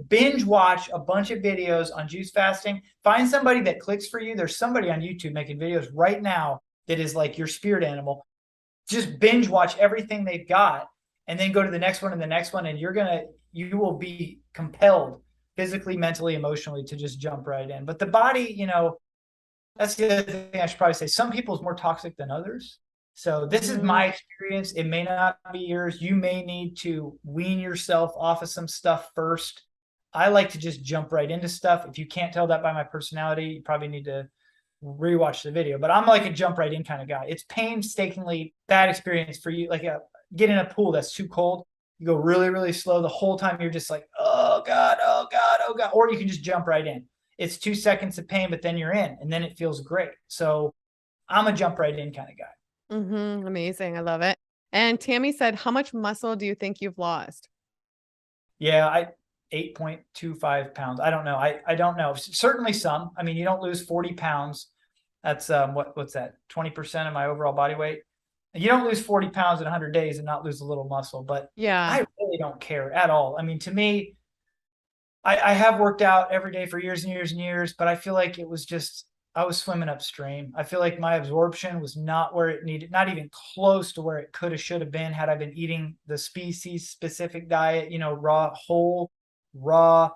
binge watch a bunch of videos on juice fasting. Find somebody that clicks for you. There's somebody on YouTube making videos right now that is like your spirit animal. Just binge watch everything they've got and then go to the next one and the next one. And you will be compelled physically, mentally, emotionally to just jump right in. But the body, that's the other thing I should probably say. Some people is more toxic than others. So this is Mm-hmm. my experience. It may not be yours. You may need to wean yourself off of some stuff first. I like to just jump right into stuff. If you can't tell that by my personality, you probably need to rewatch the video. But I'm like a jump right in kind of guy. It's painstakingly bad experience for you. Like get in a pool that's too cold. You go really, really slow. The whole time you're just like, oh God, oh God, oh God. Or you can just jump right in. It's 2 seconds of pain, but then you're in and then it feels great. So I'm a jump right in kind of guy. Mm-hmm. Amazing. I love it. And Tammy said, how much muscle do you think you've lost? Yeah, I 8.25 pounds. I don't know. I don't know. Certainly some. I mean, you don't lose 40 pounds. That's what's that? 20% of my overall body weight. You don't lose 40 pounds in 100 days and not lose a little muscle, but Yeah. I really don't care at all. I mean, to me, I have worked out every day for years and years and years, but I feel like it was just I was swimming upstream. I feel like my absorption was not where it needed, not even close to where it could have, should have been had I been eating the species specific diet, raw, whole, raw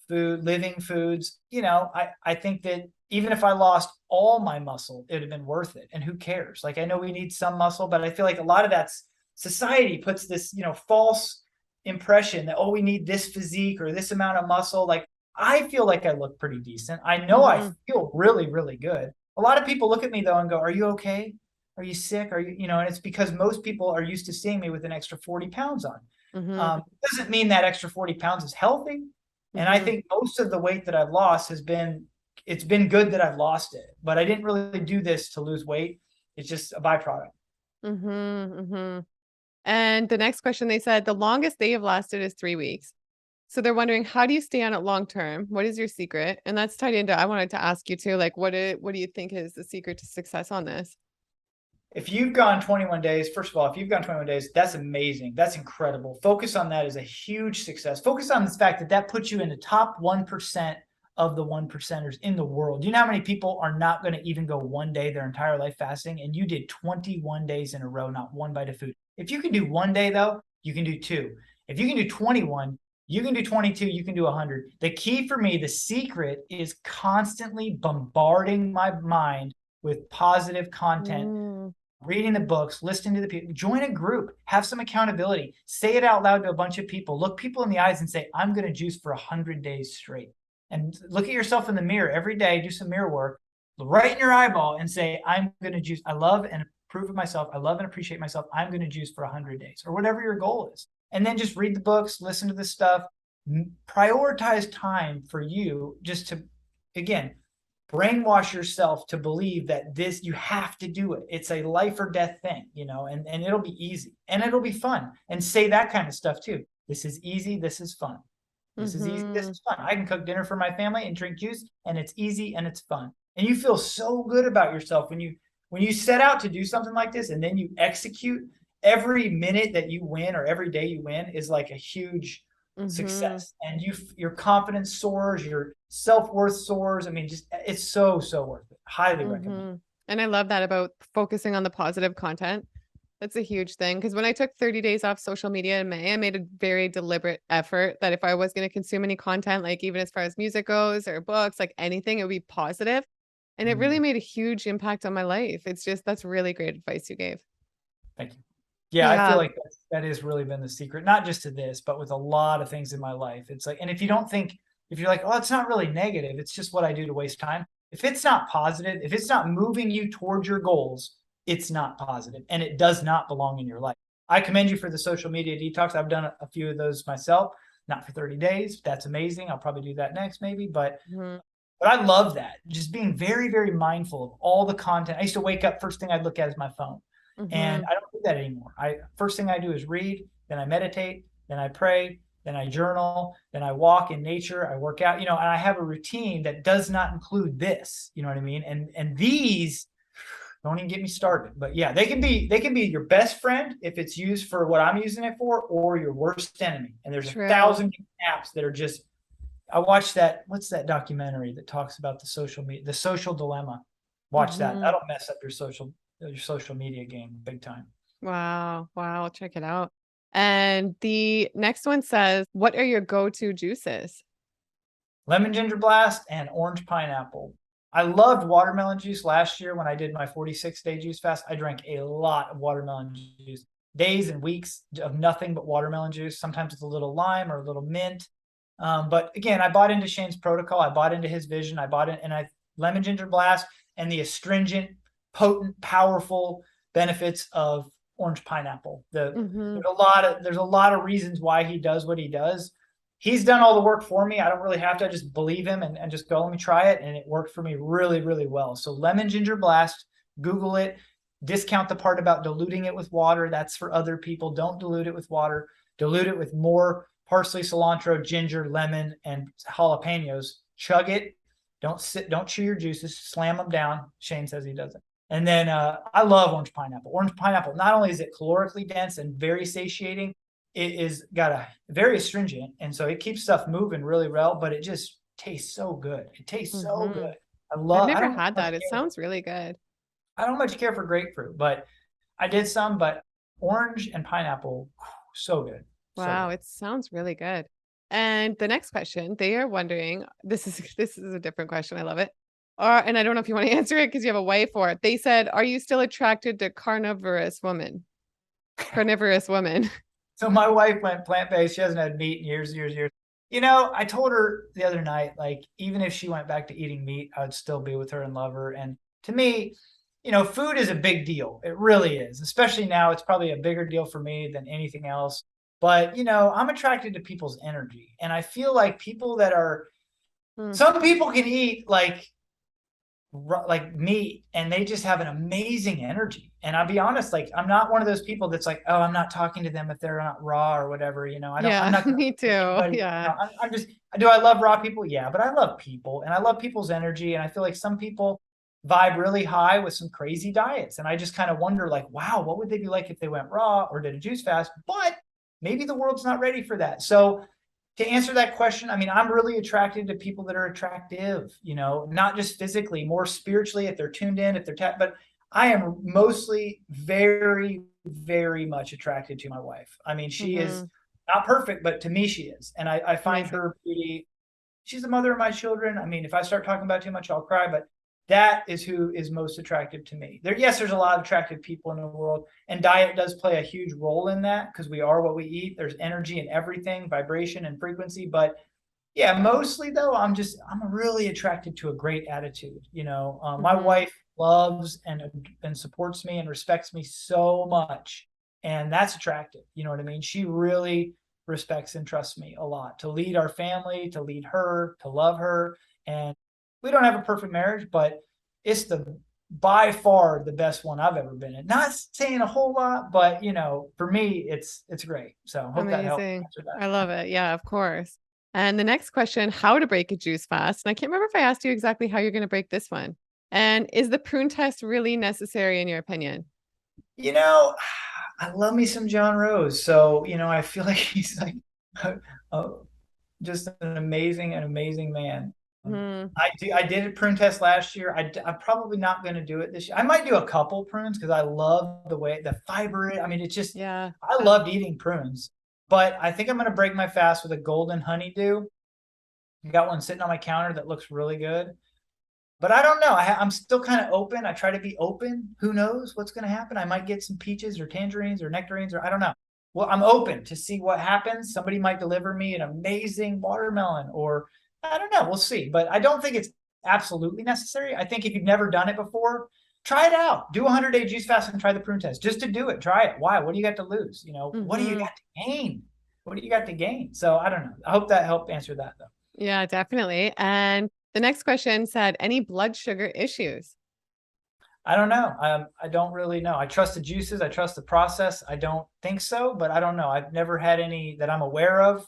food, living foods. I think that even if I lost all my muscle, it'd have been worth it. And who cares? Like, I know we need some muscle, but I feel like a lot of that's society puts this, false impression that, oh, we need this physique or this amount of muscle. Like, I feel like I look pretty decent. I know I Mm-hmm. feel really, really good. A lot of people look at me though and go, "Are you okay? Are you sick? Are you, and it's because most people are used to seeing me with an extra 40 pounds on. Mm-hmm. Doesn't mean that extra 40 pounds is healthy. And I Mm-hmm. think most of the weight that I've lost it's been good that I've lost it, but I didn't really do this to lose weight. It's just a byproduct. Mm-hmm. Mm-hmm. And the next question they said the longest they have lasted is 3 weeks. So they're wondering, how do you stay on it long term? What is your secret? And that's tied into, I wanted to ask you too, like, what do you think is the secret to success on this? If you've gone 21 days, first of all, if you've gone 21 days, that's amazing. That's incredible. Focus on that as a huge success. Focus on the fact that that puts you in the top 1% of the one percenters in the world. Do you know how many people are not going to even go one day their entire life fasting? And you did 21 days in a row, not one bite of food. If you can do one day, though, you can do two. If you can do 21, you can do 22, you can do 100. The key for me, the secret is constantly bombarding my mind with positive content, Mm, reading the books, listening to the people, join a group, have some accountability, say it out loud to a bunch of people, look people in the eyes and say, I'm going to juice for 100 days straight. And look at yourself in the mirror every day, do some mirror work, right in your eyeball and say, I'm going to juice. I love and approve of myself. I love and appreciate myself. I'm going to juice for 100 days or whatever your goal is. And then just read the books, listen to the stuff, prioritize time for you just to, again, brainwash yourself to believe that this, you have to do it. It's a life or death thing, and it'll be easy and it'll be fun. And say that kind of stuff too. This is easy. This is fun. This is easy. This mm-hmm. is fun. I can cook dinner for my family and drink juice, and it's easy and it's fun. And you feel so good about yourself when you set out to do something like this and then you execute. Every minute that you win or every day you win is like a huge Mm-hmm. success, and your confidence soars, your self-worth soars. I mean, just it's so worth it. Highly recommend. Mm-hmm. And I love that about focusing on the positive content. That's a huge thing. Because when I took 30 days off social media in May, I made a very deliberate effort that if I was going to consume any content, like even as far as music goes or books, like anything, it would be positive. And it really Mm, made a huge impact on my life. It's just, that's really great advice you gave. thank you. Yeah, I feel Yeah. like that has really been the secret, not just to this, but with a lot of things in my life. It's like, and if you don't think, if you're like, oh, it's not really negative, it's just what I do to waste time. If it's not positive, if it's not moving you towards your goals, it's not positive and it does not belong in your life. I commend you for the social media detox. I've done a few of those myself, not for 30 days. That's amazing. I'll probably do that next, maybe, Mhm. but I love that. Just being very, very mindful of all the content. I used to wake up, first thing I'd look at is my phone. And Mhm. I don't do that anymore. First thing I do is read, then I meditate, then I pray, then I journal, then I walk in nature, I work out, and I have a routine that does not include this. You know what I mean? And these don't even get me started. But yeah, they can be your best friend if it's used for what I'm using it for, or your worst enemy. And there's a True. thousand apps that are just, I watched that. What's that documentary that talks about the social media, the social dilemma? Watch that. Mhm. That'll mess up your social media game big time. Wow. Wow. I'll check it out. And the next one says, what are your go-to juices? Lemon ginger blast and orange pineapple. I loved watermelon juice last year when I did my 46-day juice fast. I drank a lot of watermelon juice, days and weeks of nothing but watermelon juice. Sometimes with a little lime or a little mint. But again, I bought into Shane's protocol. I bought into his vision. I bought it, and lemon ginger blast and the astringent, potent, powerful benefits of orange pineapple. Mhm. There's a lot of reasons why he does what he does. He's done all the work for me. I don't really have to. I just believe him and just go, let me try it. And it worked for me really, really well. So lemon ginger blast, Google it, discount the part about diluting it with water. That's for other people. Don't dilute it with water. Dilute it with more parsley, cilantro, ginger, lemon, and jalapenos. Chug it. Don't chew your juices. Slam them down. Shane says he doesn't. And then I love orange pineapple. Orange pineapple, not only is it calorically dense and very satiating, it is got a very astringent, and so it keeps stuff moving really well, but it just tastes so good. It tastes so Mhm. good. I've I never don't had much that. It care. sounds really good. I don't much care for grapefruit, but I did some, but orange and pineapple, so good. So Wow, good. it sounds really good. And the next question, they are wondering, this is a different question. I love it. And I don't know if you want to answer it because you have a wife for it. They said, "Are you still attracted to carnivorous women?" Carnivorous women. So my wife went plant-based. She hasn't had meat in years, years, years. You know, I told her the other night, like, even if she went back to eating meat, I would still be with her and love her. And to me, you know, food is a big deal. It really is. Especially now, it's probably a bigger deal for me than anything else. But, you know, I'm attracted to people's energy. And I feel like people that are, Hmm. some people can eat like meat and they just have an amazing energy. And I'll be honest, like, I'm not one of those people that's like, oh, I'm not talking to them if they're not raw or whatever. You know, I'm Yeah, not going me to too. anybody. Yeah. I'm just, do I love raw people? Yeah, but I love people and I love people's energy. And I feel like some people vibe really high with some crazy diets. And I just kind of wonder, like, wow, what would they be like if they went raw or did a juice fast? But maybe the world's not ready for that. So to answer that question, I mean, I'm really attracted to people that are attractive, you know, not just physically, more spiritually, if they're tuned in, if they're but I am mostly very, very much attracted to my wife. I mean, she is Hmm. not perfect, but to me, she is. And I find Amazing. her pretty, she's the mother of my children. I mean, if I start talking about too much, I'll cry, but that is who is most attractive to me. Yes, there's a lot of attractive people in the world, and diet does play a huge role in that because we are what we eat. There's energy in everything, vibration and frequency. But yeah, mostly though, I'm really attracted to a great attitude. You know, my Hmm. wife loves and supports me and respects me so much, and that's attractive. You know what I mean? She really respects and trusts me a lot to lead our family, to lead her, to love her. And we don't have a perfect marriage, but it's the by far the best one I've ever been in. Not saying a whole lot, but you know, for me, it's great. So hope that helps Amazing. answer that. I love it. Yeah, of course. And the next question, how to break a juice fast. And I can't remember if I asked you exactly how you're going to break this one. And is the prune test really necessary in your opinion? You know, I love me some John Rose. So, you know, I feel like he's like uh, just an amazing man. Hmm. I did a prune test last year. I'm probably not going to do it this year. I might do a couple prunes because I love the way the fiber. I mean, it's just, Yeah. I loved eating prunes, but I think I'm going to break my fast with a golden honeydew. I got one sitting on my counter that looks really good. But I don't know. I'm still kind of open. I try to be open. Who knows what's going to happen? I might get some peaches or tangerines or nectarines or I don't know. Well, I'm open to see what happens. Somebody might deliver me an amazing watermelon or I don't know. We'll see. But I don't think it's absolutely necessary. I think if you've never done it before, try it out. Do a 100-day juice fast and try the prune test just to do it. Try it. Why? What do you got to lose? You know, what do you Hmm. got to gain? What do you got to gain? So I don't know. I hope that helped answer that though. Yeah, definitely. And the next question said, any blood sugar issues? I don't know. I don't really know. I trust the juices. I trust the process. I don't think so, but I don't know. I've never had any that I'm aware of.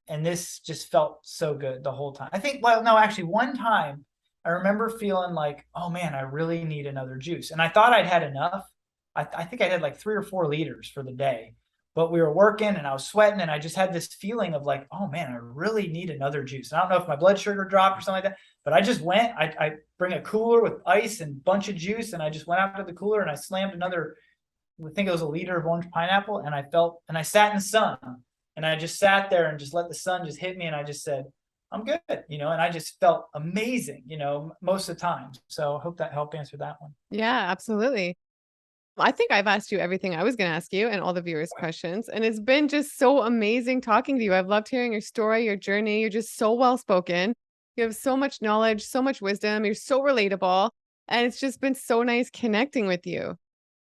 And this just felt so good the whole time. I think, well, no, actually, one time I remember feeling like, oh man, I really need another juice. And I thought I'd had enough. I think I had like 3 or 4 liters for the day, but we were working and I was sweating and I just had this feeling of like, oh man, I really need another juice. And I don't know if my blood sugar dropped or something like that, but I just went, I bring a cooler with ice and bunch of juice. And I just went out to the cooler and I slammed another, I think it was a liter of orange pineapple. And I sat in the sun and I just sat there and just let the sun just hit me. And I just said, I'm good, you know, and I just felt amazing, you know, most of the time. So I hope that helped answer that one. Yeah, absolutely. I think I've asked you everything I was going to ask you and all the viewers' questions. And it's been just so amazing talking to you. I've loved hearing your story, your journey. You're just so well spoken. You have so much knowledge, so much wisdom. You're so relatable. And it's just been so nice connecting with you.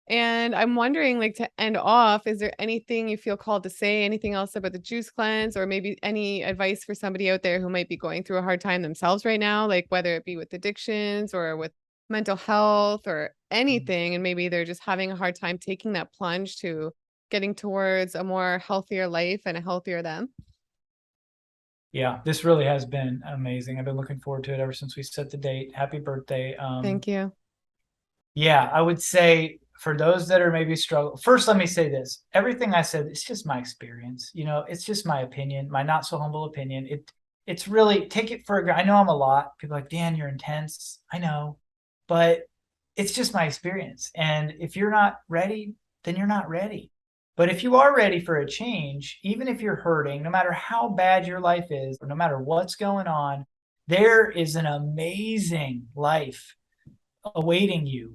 And I'm wondering, like, to end off, is there anything you feel called to say? Anything else about the juice cleanse, or maybe any advice for somebody out there who might be going through a hard time themselves right now, like whether it be with addictions or with mental health or anything, and maybe they're just having a hard time taking that plunge to getting towards a more healthier life and a healthier them? Yeah, this really has been amazing. I've been looking forward to it ever since we set the date. Happy birthday. Thank you. Yeah, I would say for those that are maybe struggle, first let me say this. Everything I said, it's just my experience. You know, it's just my opinion, my not so humble opinion. it's really take it for I know I'm a lot. People are like, Dan, you're intense. I know, but it's just my experience. And if you're not ready, then you're not ready. But if you are ready for a change, even if you're hurting, no matter how bad your life is, or no matter what's going on, there is an amazing life awaiting you.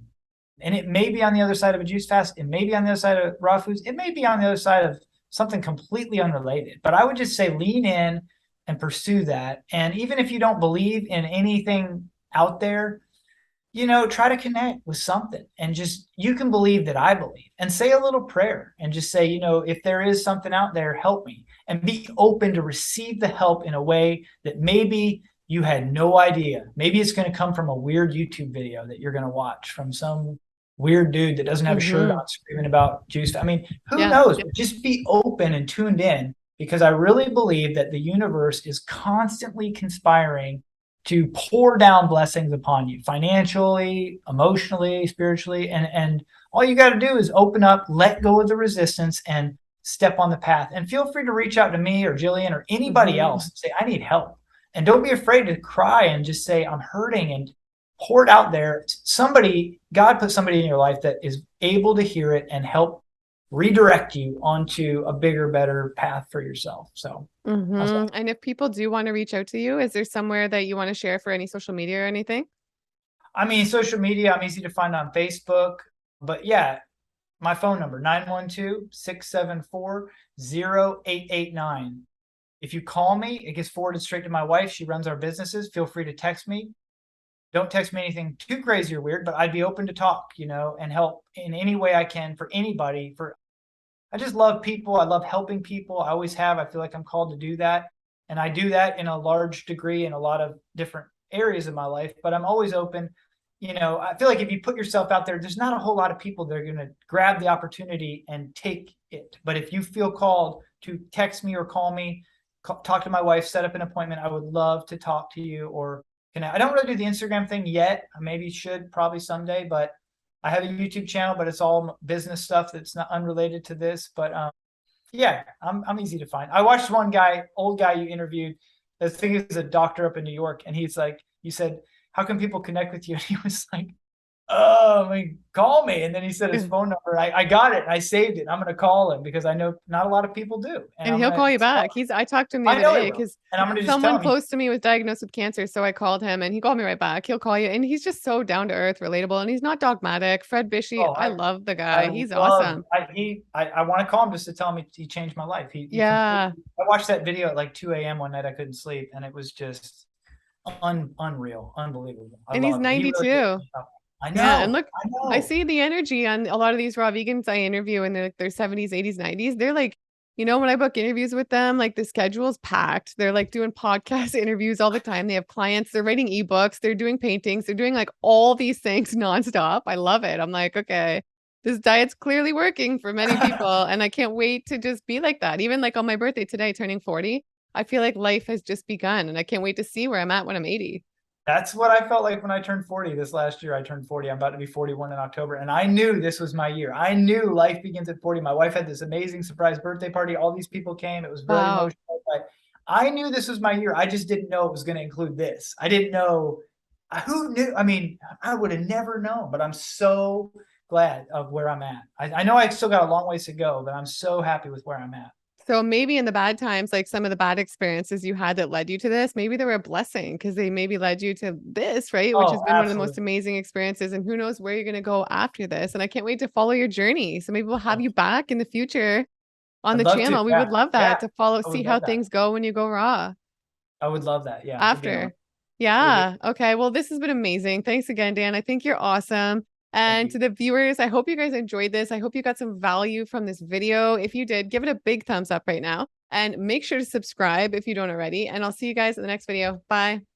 And it may be on the other side of a juice fast. It may be on the other side of raw foods. It may be on the other side of something completely unrelated. But I would just say lean in and pursue that. And even if you don't believe in anything out there, try to connect with something and just, you can believe that I believe, and say a little prayer and just say, if there is something out there, help me, and be open to receive the help in a way that maybe you had no idea. Maybe it's going to come from a weird YouTube video that you're going to watch from some weird dude that doesn't have a shirt on screaming about juice. I mean, who knows? Just be open and tuned in, because I really believe that the universe is constantly conspiring to pour down blessings upon you, financially, emotionally, spiritually. And all you got to do is open up, let go of the resistance, and step on the path. And feel free to reach out to me or Gillian or anybody else and say, I need help. And don't be afraid to cry and just say, I'm hurting, and pour it out there. God put somebody in your life that is able to hear it and help redirect you onto a bigger, better path for yourself. So, and if people do want to reach out to you, is there somewhere that you want to share for any social media or anything? I mean, social media, I'm easy to find on Facebook, but yeah, my phone number, 912-674-0889. If you call me, it gets forwarded straight to my wife. She runs our businesses. Feel free to text me. Don't text me anything too crazy or weird, but I'd be open to talk, and help in any way I can for anybody. I just love people. I love helping people. I always have. I feel like I'm called to do that. And I do that in a large degree in a lot of different areas of my life, but I'm always open. I feel like if you put yourself out there, there's not a whole lot of people that are going to grab the opportunity and take it. But if you feel called to text me or call me, talk to my wife, set up an appointment, I would love to talk to you. Or I don't really do the Instagram thing yet. I maybe should, probably someday, but I have a YouTube channel, but it's all business stuff that's not unrelated to this. But yeah, I'm easy to find. I watched one guy, old guy you interviewed. I think he's a doctor up in New York, and he's like, you said, how can people connect with you? And he was like, call me. And then he said his phone number. I got it. I saved it. I'm going to call him because I know not a lot of people do. And he'll call you back. I talked to him the other day because someone close to me was diagnosed with cancer. So I called him and he called me right back. He'll call you. And he's just so down to earth, relatable. And he's not dogmatic. Fred Bishy. I love the guy. He's awesome. I want to call him just to tell him he changed my life. I watched that video at like 2 a.m. one night. I couldn't sleep. And it was just unreal, unbelievable. And he's 92. I know. Yeah, and look, I see the energy on a lot of these raw vegans I interview in their 70s, 80s, 90s. They're like, when I book interviews with them, like the schedule's packed. They're like doing podcast interviews all the time. They have clients, they're writing ebooks, they're doing paintings, they're doing like all these things nonstop. I love it. I'm like, okay, this diet's clearly working for many people. And I can't wait to just be like that. Even like on my birthday today, turning 40, I feel like life has just begun. And I can't wait to see where I'm at when I'm 80. That's what I felt like when I turned 40 this last year. I turned 40. I'm about to be 41 in October. And I knew this was my year. I knew life begins at 40. My wife had this amazing surprise birthday party. All these people came. It was very emotional. But I knew this was my year. I just didn't know it was going to include this. I didn't know. Who knew? I mean, I would have never known. But I'm so glad of where I'm at. I know I still got a long ways to go, but I'm so happy with where I'm at. So maybe in the bad times, like some of the bad experiences you had that led you to this, maybe they were a blessing because they maybe led you to this, right? Which has been one of the most amazing experiences. And who knows where you're going to go after this. And I can't wait to follow your journey. So maybe we'll have you back in the future on the channel. We would love that to follow, see how things go when you go raw. I would love that. Yeah. After. Yeah. Okay. Well, this has been amazing. Thanks again, Dan. I think you're awesome. And to the viewers, I hope you guys enjoyed this. I hope you got some value from this video. If you did, give it a big thumbs up right now and make sure to subscribe if you don't already. And I'll see you guys in the next video. Bye.